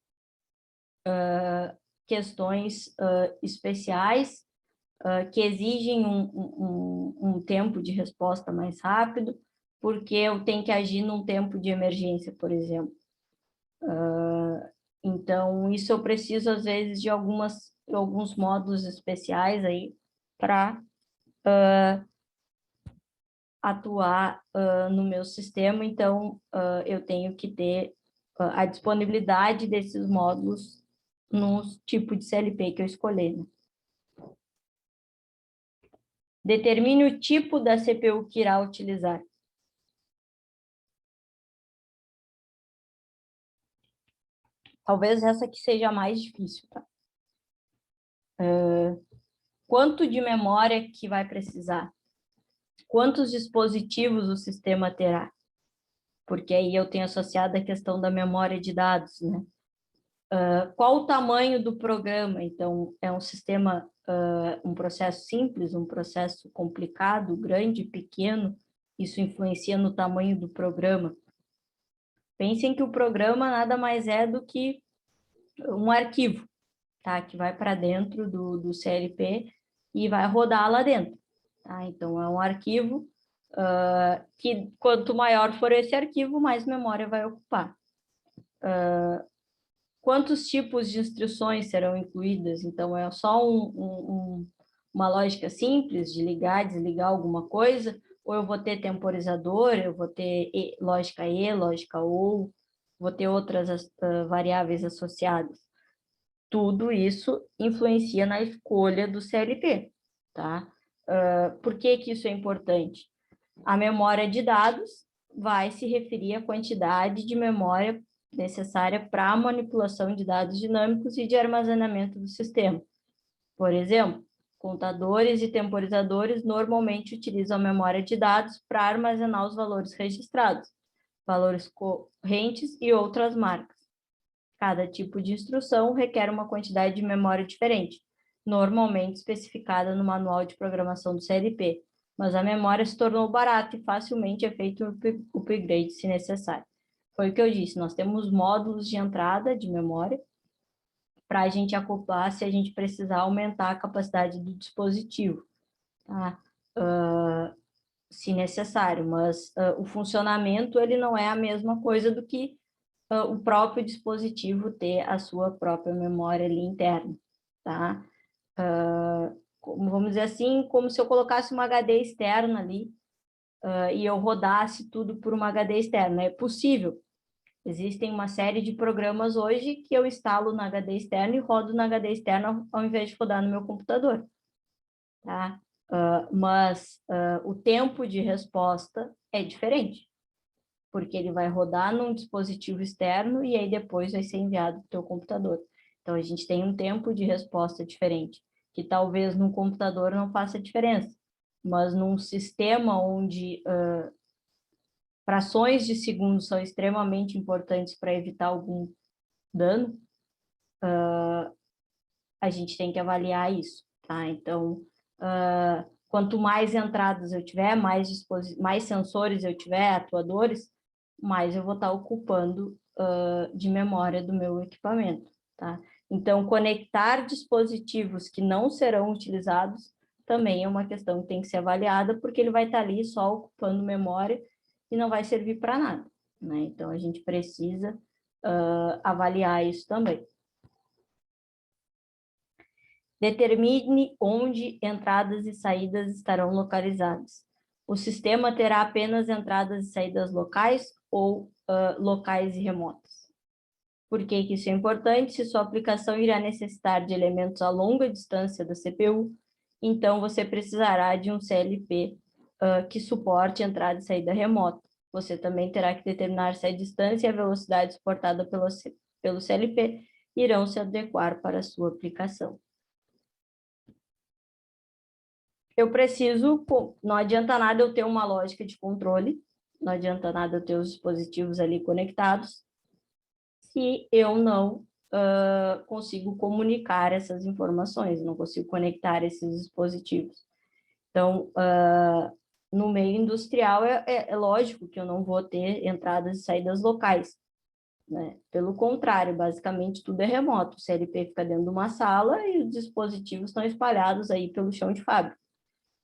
questões especiais que exigem um tempo de resposta mais rápido, porque eu tenho que agir num tempo de emergência, por exemplo. Então, isso eu preciso, às vezes, de alguns módulos especiais aí para atuar no meu sistema, então eu tenho que ter a disponibilidade desses módulos no tipo de CLP que eu escolher, né? Determine o tipo da CPU que irá utilizar. Talvez essa aqui seja a mais difícil, tá? Quanto de memória que vai precisar? Quantos dispositivos o sistema terá? Porque aí eu tenho associado a questão da memória de dados, né? Qual o tamanho do programa? Então, é um sistema, um processo simples, um processo complicado, grande, pequeno, isso influencia no tamanho do programa. Pensem que o programa nada mais é do que um arquivo, tá? Que vai para dentro do CLP e vai rodar lá dentro, tá? Então, é um arquivo que quanto maior for esse arquivo, mais memória vai ocupar. Quantos tipos de instruções serão incluídas? Então, é só uma lógica simples de ligar, desligar alguma coisa, ou eu vou ter temporizador, eu vou ter lógica E, lógica OR, vou ter outras variáveis associadas. Tudo isso influencia na escolha do CLP, tá? Por que que isso é importante? A memória de dados vai se referir à quantidade de memória necessária para a manipulação de dados dinâmicos e de armazenamento do sistema. Por exemplo, Contadores e temporizadores normalmente utilizam a memória de dados para armazenar os valores registrados, valores correntes e outras marcas. Cada tipo de instrução requer uma quantidade de memória diferente, normalmente especificada no manual de programação do CLP, mas a memória se tornou barata e facilmente é feito um upgrade se necessário. Foi o que eu disse, nós temos módulos de entrada de memória para a gente acoplar se a gente precisar aumentar a capacidade do dispositivo, tá? Se necessário, mas o funcionamento ele não é a mesma coisa do que o próprio dispositivo ter a sua própria memória ali interna, tá? Vamos dizer assim, como se eu colocasse uma HD externa ali e eu rodasse tudo por uma HD externa. É possível. Existem uma série de programas hoje que eu instalo na HD externa e rodo na HD externa ao invés de rodar no meu computador, tá? Mas o tempo de resposta é diferente, porque ele vai rodar num dispositivo externo e aí depois vai ser enviado para o teu computador. Então, a gente tem um tempo de resposta diferente, que talvez num computador não faça diferença, mas num sistema onde frações de segundos são extremamente importantes para evitar algum dano, a gente tem que avaliar isso, tá? Então, quanto mais entradas eu tiver, mais sensores eu tiver, atuadores, mais eu vou estar ocupando de memória do meu equipamento, tá? Então, conectar dispositivos que não serão utilizados também é uma questão que tem que ser avaliada, porque ele vai estar ali só ocupando memória e não vai servir para nada, né? Então, a gente precisa avaliar isso também. Determine onde entradas e saídas estarão localizadas. O sistema terá apenas entradas e saídas locais ou locais e remotas. Por que que isso é importante? Se sua aplicação irá necessitar de elementos a longa distância da CPU, então você precisará de um CLP que suporte entrada e saída remota. Você também terá que determinar se a distância e a velocidade suportada pelo CLP irão se adequar para a sua aplicação. Eu preciso, não adianta nada eu ter uma lógica de controle, não adianta nada eu ter os dispositivos ali conectados, se eu não consigo comunicar essas informações, não consigo conectar esses dispositivos. Então, no meio industrial, é lógico que eu não vou ter entradas e saídas locais, né? Pelo contrário, basicamente tudo é remoto, o CLP fica dentro de uma sala e os dispositivos estão espalhados aí pelo chão de fábrica.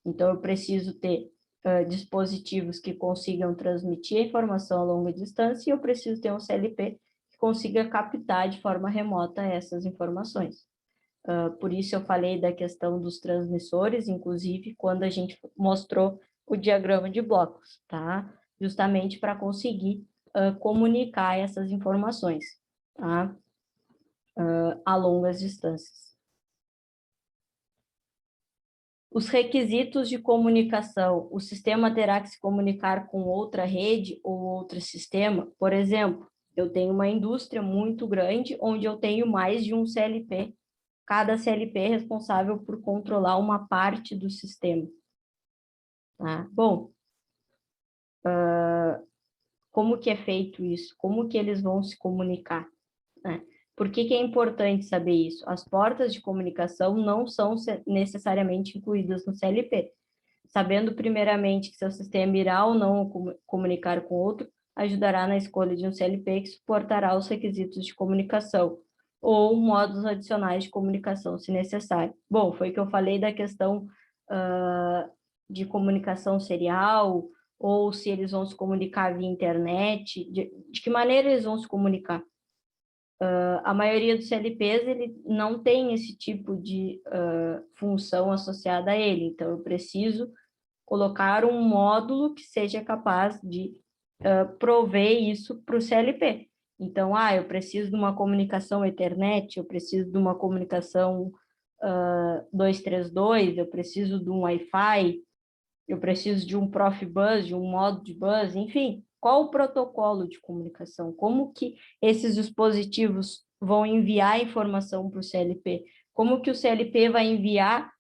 Então, eu preciso ter dispositivos que consigam transmitir a informação a longa distância e eu preciso ter um CLP que consiga captar de forma remota essas informações. Por isso, eu falei da questão dos transmissores, inclusive, quando a gente mostrou o diagrama de blocos, tá? Justamente para conseguir comunicar essas informações, tá? A longas distâncias. Os requisitos de comunicação. O sistema terá que se comunicar com outra rede ou outro sistema. Por exemplo, eu tenho uma indústria muito grande onde eu tenho mais de um CLP. Cada CLP é responsável por controlar uma parte do sistema. Tá? Bom, como que é feito isso? Como que eles vão se comunicar? Né? Por que que é importante saber isso? As portas de comunicação não são necessariamente incluídas no CLP. Sabendo primeiramente que seu sistema irá ou não comunicar com outro, ajudará na escolha de um CLP que suportará os requisitos de comunicação ou modos adicionais de comunicação, se necessário. Bom, foi que eu falei da questão de comunicação serial, ou se eles vão se comunicar via internet, de que maneira eles vão se comunicar. A maioria dos CLPs, ele não tem esse tipo de função associada a ele, então eu preciso colocar um módulo que seja capaz de prover isso para o CLP. Então, eu preciso de uma comunicação Ethernet, eu preciso de uma comunicação 232, eu preciso de um Wi-Fi, eu preciso de um Profibus, de um modo de bus, enfim, qual o protocolo de comunicação? Como que esses dispositivos vão enviar informação para o CLP? Como que o CLP vai enviar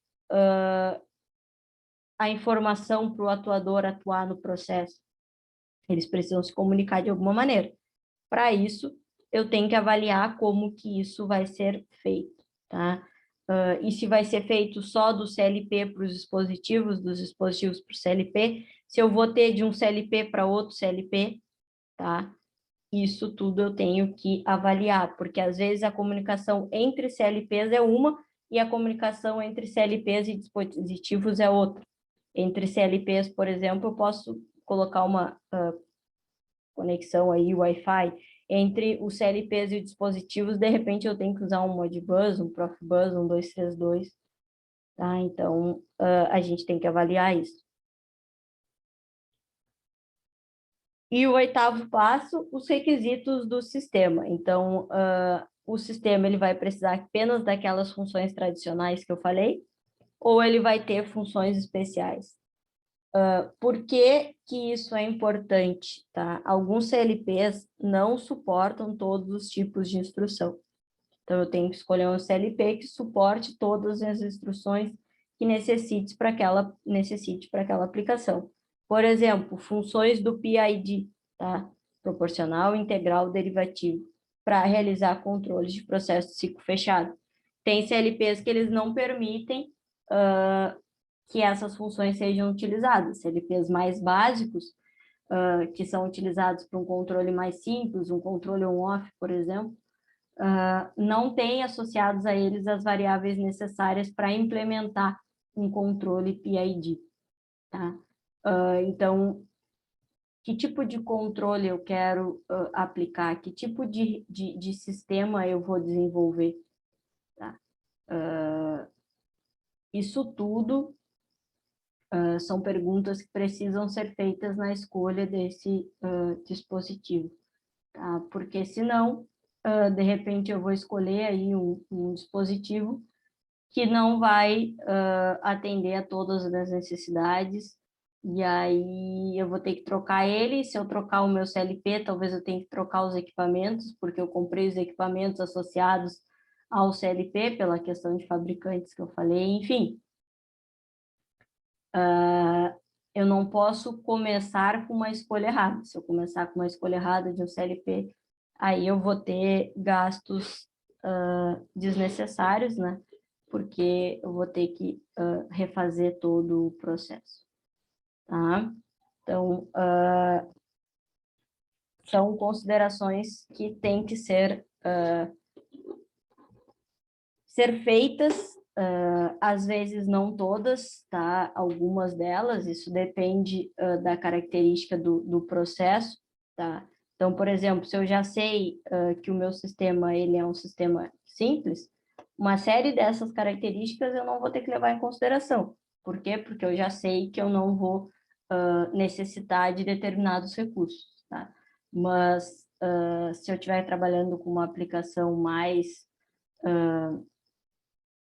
a informação para o atuador atuar no processo. Eles precisam se comunicar de alguma maneira. Para isso, eu tenho que avaliar como que isso vai ser feito, tá? E se vai ser feito só do CLP para os dispositivos, dos dispositivos para o CLP, se eu vou ter de um CLP para outro CLP, tá? Isso tudo eu tenho que avaliar, porque às vezes a comunicação entre CLPs é uma e a comunicação entre CLPs e dispositivos é outra. Entre CLPs, por exemplo, eu posso colocar uma conexão aí, Wi-Fi, entre os CLPs e os dispositivos, de repente eu tenho que usar um Modbus, um Profibus, um 232, tá? Então, a gente tem que avaliar isso. E o 8º passo, os requisitos do sistema. Então, o sistema ele vai precisar apenas daquelas funções tradicionais que eu falei, ou ele vai ter funções especiais. Por que que isso é importante, tá? Alguns CLPs não suportam todos os tipos de instrução. Então, eu tenho que escolher um CLP que suporte todas as instruções que necessite para aquela aplicação. Por exemplo, funções do PID, tá? Proporcional, integral, derivativo, para realizar controles de processo de ciclo fechado. Tem CLPs que eles não permitem que essas funções sejam utilizadas. CLPs mais básicos, que são utilizados para um controle mais simples, um controle on-off, por exemplo, não tem associados a eles as variáveis necessárias para implementar um controle PID, tá? Então, que tipo de controle eu quero aplicar? Que tipo de sistema eu vou desenvolver? Tá? Isso tudo são perguntas que precisam ser feitas na escolha desse dispositivo, tá? Porque senão, de repente, eu vou escolher aí um dispositivo que não vai atender a todas as necessidades, e aí eu vou ter que trocar ele. Se eu trocar o meu CLP, talvez eu tenha que trocar os equipamentos, porque eu comprei os equipamentos associados ao CLP, pela questão de fabricantes que eu falei, enfim. Eu não posso começar com uma escolha errada. Se eu começar com uma escolha errada de um CLP, aí eu vou ter gastos desnecessários, né? Porque eu vou ter que refazer todo o processo, tá? Então, são considerações que têm que ser feitas, às vezes não todas, tá? Algumas delas, isso depende da característica do processo, tá? Então, por exemplo, se eu já sei que o meu sistema ele é um sistema simples, uma série dessas características eu não vou ter que levar em consideração. Por quê? Porque eu já sei que eu não vou necessitar de determinados recursos, tá? Mas se eu estiver trabalhando com uma aplicação mais,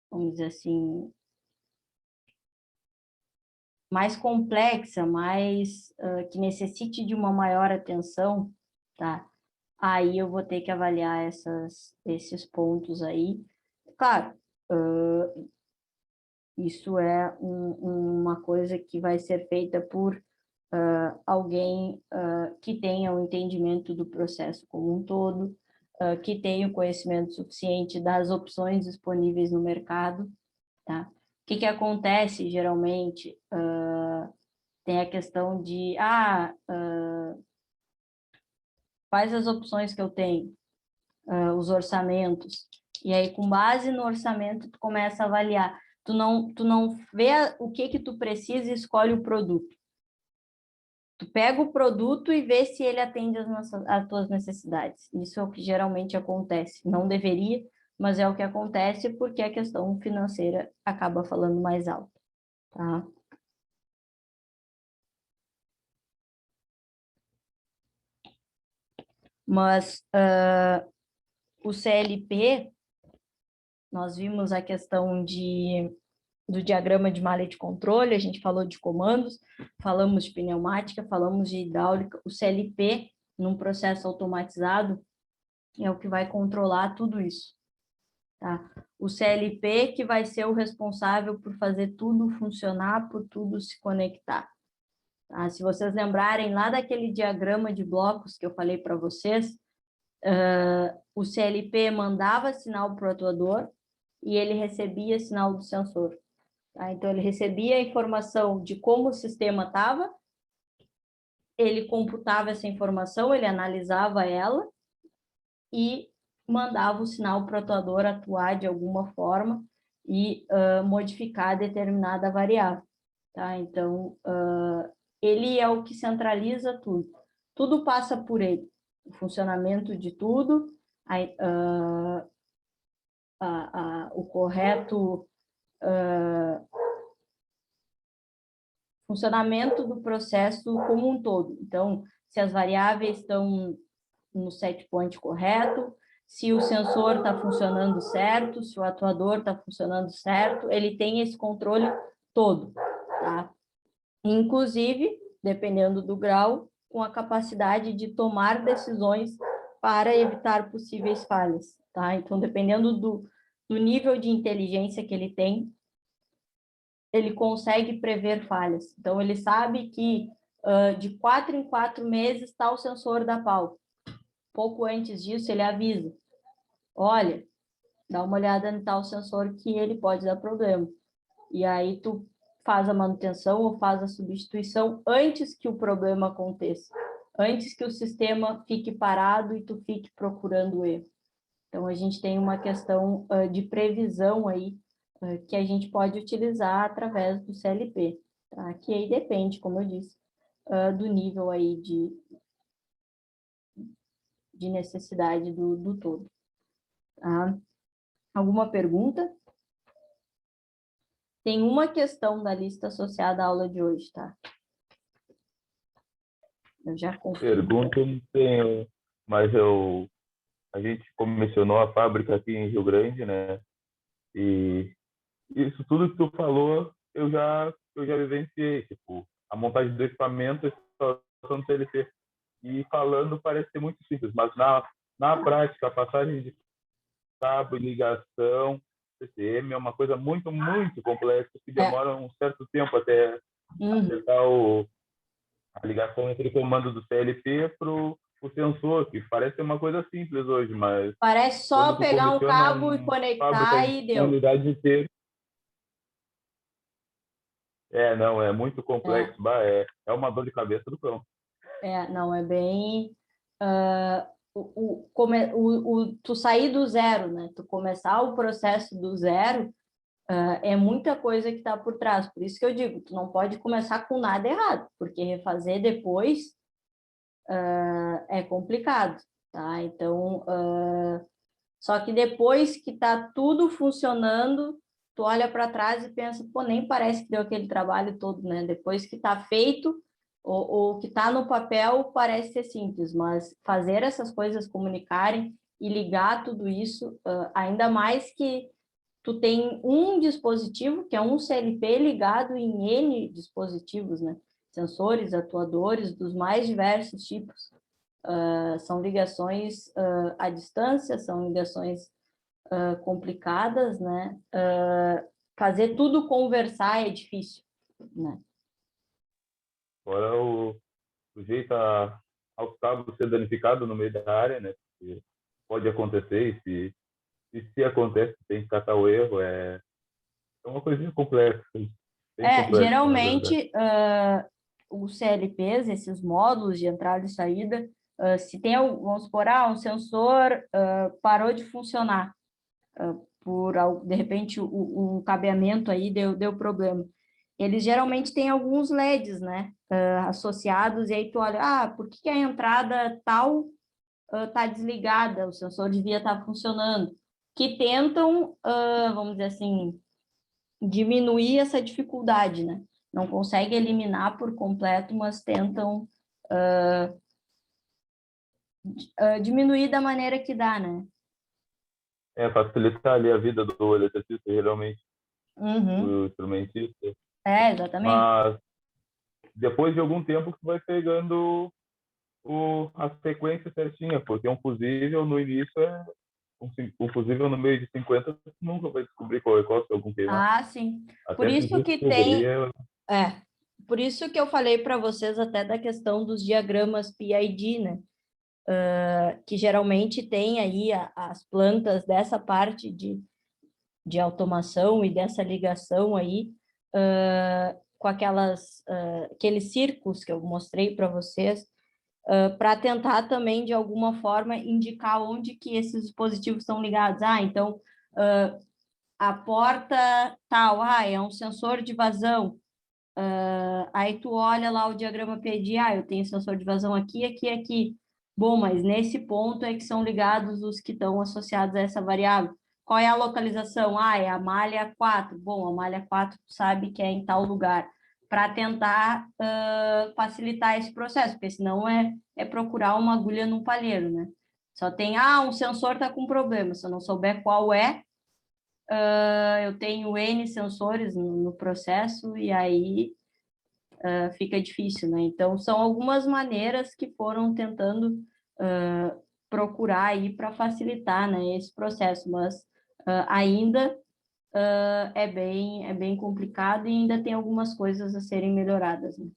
vamos dizer assim, mais complexa, mais que necessite de uma maior atenção, tá? Aí eu vou ter que avaliar esses pontos aí. Claro, isso é uma coisa que vai ser feita por alguém que tenha o entendimento do processo como um todo, que tenha o conhecimento suficiente das opções disponíveis no mercado, tá? O que acontece, geralmente, tem a questão de, quais as opções que eu tenho? Os orçamentos. E aí, com base no orçamento, tu começa a avaliar. Tu não vê o que tu precisa e escolhe o produto. Tu pega o produto e vê se ele atende às tuas necessidades. Isso é o que geralmente acontece. Não deveria, mas é o que acontece porque a questão financeira acaba falando mais alto, tá? Mas o CLP, nós vimos a questão do diagrama de malha de controle, a gente falou de comandos, falamos de pneumática, falamos de hidráulica. O CLP, num processo automatizado, é o que vai controlar tudo isso, tá? o CLP que vai ser o responsável por fazer tudo funcionar, por tudo se conectar. Tá? Se vocês lembrarem lá daquele diagrama de blocos que eu falei para vocês, o CLP mandava sinal para o atuador e ele recebia sinal do sensor. Tá? Então, ele recebia a informação de como o sistema estava, ele computava essa informação, ele analisava ela e mandava o sinal para o atuador atuar de alguma forma e modificar determinada variável. Tá? Então, ele é o que centraliza tudo. Tudo passa por ele. O funcionamento de tudo, o correto funcionamento do processo como um todo. Então, se as variáveis estão no set point correto, se o sensor está funcionando certo, se o atuador está funcionando certo, ele tem esse controle todo, tá? Inclusive, dependendo do grau, com a capacidade de tomar decisões para evitar possíveis falhas, tá? Então, dependendo do nível de inteligência que ele tem, ele consegue prever falhas. Então, ele sabe que de 4 em 4 meses está o sensor da pau. Pouco antes disso, ele avisa. Olha, dá uma olhada no tal sensor que ele pode dar problema. E aí, tu faz a manutenção ou faz a substituição antes que o problema aconteça. Antes que o sistema fique parado e tu fique procurando o erro. Então, a gente tem uma questão de previsão aí, que a gente pode utilizar através do CLP, tá? Que aí depende, como eu disse, do nível aí de necessidade do todo. Tá? Alguma pergunta? Tem uma questão da lista associada à aula de hoje, tá? Eu já confirmo. Pergunta eu não tenho, mas a gente comissionou a fábrica aqui em Rio Grande, né? E isso tudo que tu falou, eu já vivenciei, tipo, a montagem do equipamento, a instalação do CLP. E falando parece ser muito simples, mas na prática, a passagem de cabo e ligação, CCM, é uma coisa muito, muito complexa, que demora um certo tempo até acertar a ligação entre o comando do CLP para o sensor, que parece ser uma coisa simples hoje, mas Parece só quando tu pegar um comiciona cabo e uma fábrica conectar e uma deu. unidade inteira, não, é muito complexo, é uma dor de cabeça do cão. Não, é bem... tu sair do zero, né? Tu começar o processo do zero, é muita coisa que está por trás. Por isso que eu digo, tu não pode começar com nada errado, porque refazer depois é complicado, tá? Então, só que depois que está tudo funcionando, tu olha para trás e pensa, pô, nem parece que deu aquele trabalho todo, né? Depois que está feito, ou que está no papel, parece ser simples, mas fazer essas coisas comunicarem e ligar tudo isso, ainda mais que tu tem um dispositivo, que é um CLP ligado em N dispositivos, né? Sensores, atuadores dos mais diversos tipos. São ligações à distância, são ligações complicadas, né? Fazer tudo conversar é difícil, né? Fora o sujeito ao cabo ser danificado no meio da área, né? Porque pode acontecer, e se acontece, tem que catar o erro, é uma coisinha complexa, bem complexa, na verdade. Geralmente, os CLPs, esses módulos de entrada e saída, se tem, vamos supor, um sensor parou de funcionar, de repente o cabeamento aí deu problema. Eles geralmente têm alguns LEDs, né, associados, e aí tu olha, por que a entrada tal está desligada, o sensor devia estar funcionando, que tentam, vamos dizer assim, diminuir essa dificuldade, né? Não consegue eliminar por completo, mas tentam diminuir da maneira que dá, né? Facilitar ali a vida do eletricista, geralmente, Uhum. do instrumentista. Exatamente. Mas depois de algum tempo tu vai pegando a sequência certinha, porque um fusível no início um fusível no meio de 50, tu nunca vai descobrir qual é qual, se é algum queimado. Ah, sim. Por Até isso esses que estudos aí tem, por isso que eu falei para vocês até da questão dos diagramas PID, né? Que geralmente tem aí as plantas dessa parte de automação e dessa ligação aí, com aqueles círculos que eu mostrei para vocês, para tentar também, de alguma forma, indicar onde que esses dispositivos estão ligados. Ah, então, a porta tal, é um sensor de vazão. Aí tu olha lá o diagrama PID, eu tenho sensor de vazão aqui, aqui, aqui. Bom, mas nesse ponto é que são ligados os que estão associados a essa variável. Qual é a localização? É a malha 4. Bom, a malha 4 tu sabe que é em tal lugar. Para tentar facilitar esse processo, porque senão é procurar uma agulha num palheiro, né? Só tem, um sensor está com problema. Se eu não souber qual é, eu tenho N sensores no processo e aí fica difícil, né? Então, são algumas maneiras que foram tentando procurar aí para facilitar, né, esse processo, mas ainda é bem complicado e ainda tem algumas coisas a serem melhoradas, né?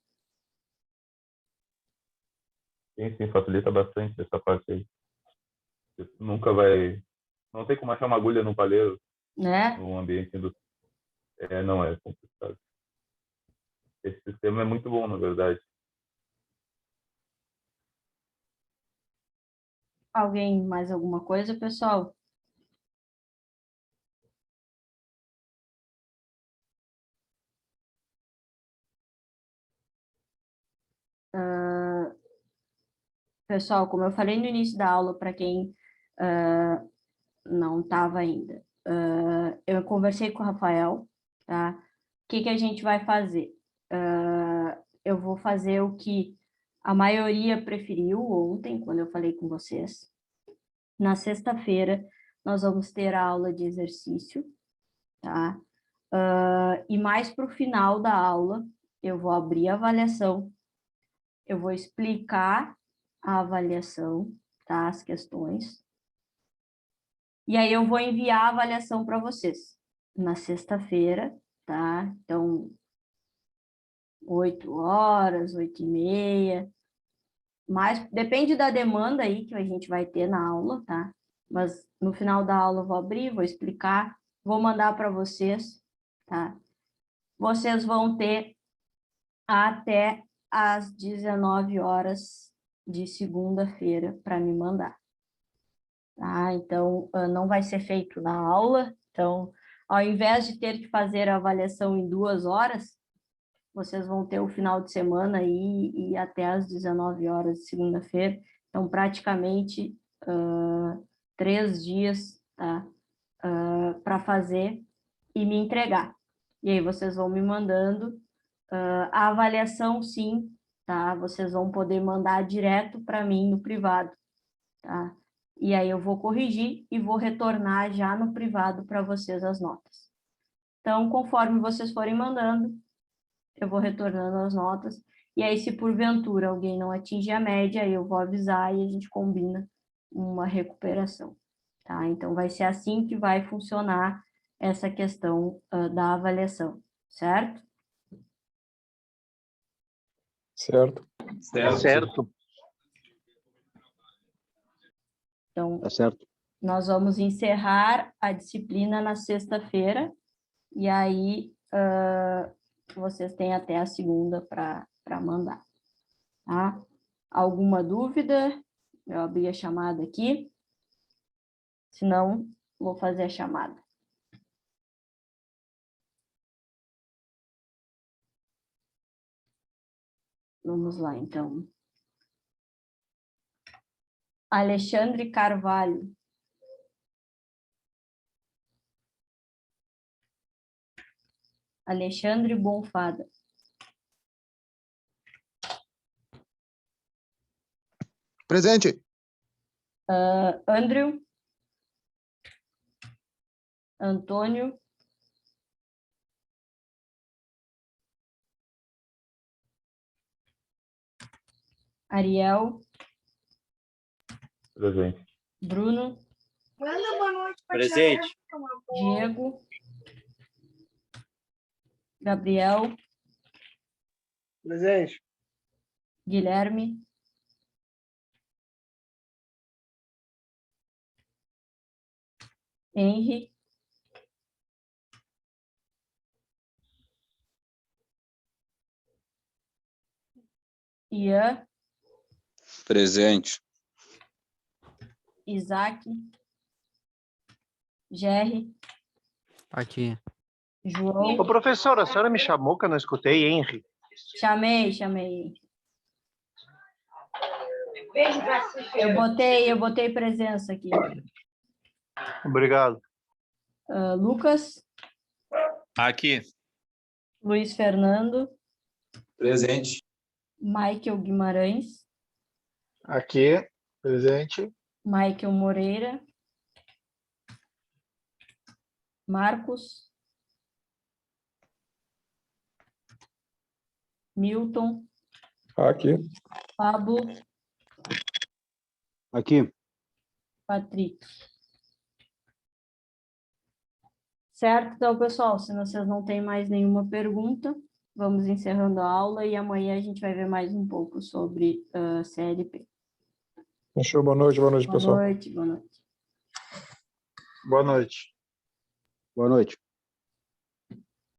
Sim, facilita bastante essa parte aí. Você nunca vai... Não tem como achar uma agulha no palheiro, Né? num ambiente industrial. Não é complicado. Esse sistema é muito bom, na verdade. Alguém mais alguma coisa, pessoal? Pessoal, como eu falei no início da aula, para quem não estava ainda, eu conversei com o Rafael, tá? O que a gente vai fazer? Eu vou fazer o que a maioria preferiu ontem, quando eu falei com vocês. Na sexta-feira, nós vamos ter a aula de exercício, tá? E mais para o final da aula, eu vou abrir a avaliação, eu vou explicar a avaliação, tá? As questões. E aí eu vou enviar a avaliação para vocês na sexta-feira, tá? Então, 8h, 8h30, mas depende da demanda aí que a gente vai ter na aula, tá? Mas no final da aula eu vou abrir, vou explicar, vou mandar para vocês, tá? Vocês vão ter até às 19h de segunda-feira para me mandar, tá? Então, não vai ser feito na aula. Então, ao invés de ter que fazer a avaliação em 2 horas, vocês vão ter o final de semana aí e até às 19h de segunda-feira. Então, praticamente 3 dias, tá? Para fazer e me entregar. E aí vocês vão me mandando a avaliação, sim, tá? Vocês vão poder mandar direto para mim no privado, tá? E aí eu vou corrigir e vou retornar já no privado para vocês as notas. Então, conforme vocês forem mandando, eu vou retornando as notas. E aí, se porventura alguém não atingir a média, eu vou avisar e a gente combina uma recuperação, tá? Então, vai ser assim que vai funcionar essa questão da avaliação, certo? Certo. Certo. Então, Tá certo. nós vamos encerrar a disciplina na sexta-feira, e aí vocês têm até a segunda para mandar, tá? Alguma dúvida? Eu abri a chamada aqui. Se não, vou fazer a chamada. Vamos lá, então. Alexandre Carvalho. Alexandre Bonfada. Presente. Andrew. Antônio. Ariel. Presente. Bruno. Presente. Diego, Gabriel, Presente. Guilherme, Henry, Ian, Presente. Isaac, Jerry, Aqui. João. Ô, professora, a senhora me chamou que eu não escutei, Henry. Chamei. Eu botei presença aqui. Obrigado. Lucas, Aqui. Luiz Fernando, Presente. Michael Guimarães, Aqui. Presente. Michael Moreira, Marcos, Milton, Aqui. Pablo, Aqui. Patrick. Certo, então, pessoal, se vocês não têm mais nenhuma pergunta, vamos encerrando a aula e amanhã a gente vai ver mais um pouco sobre CLP. Fechou. Boa noite, Boa pessoal. noite, boa noite. Boa noite. Boa noite.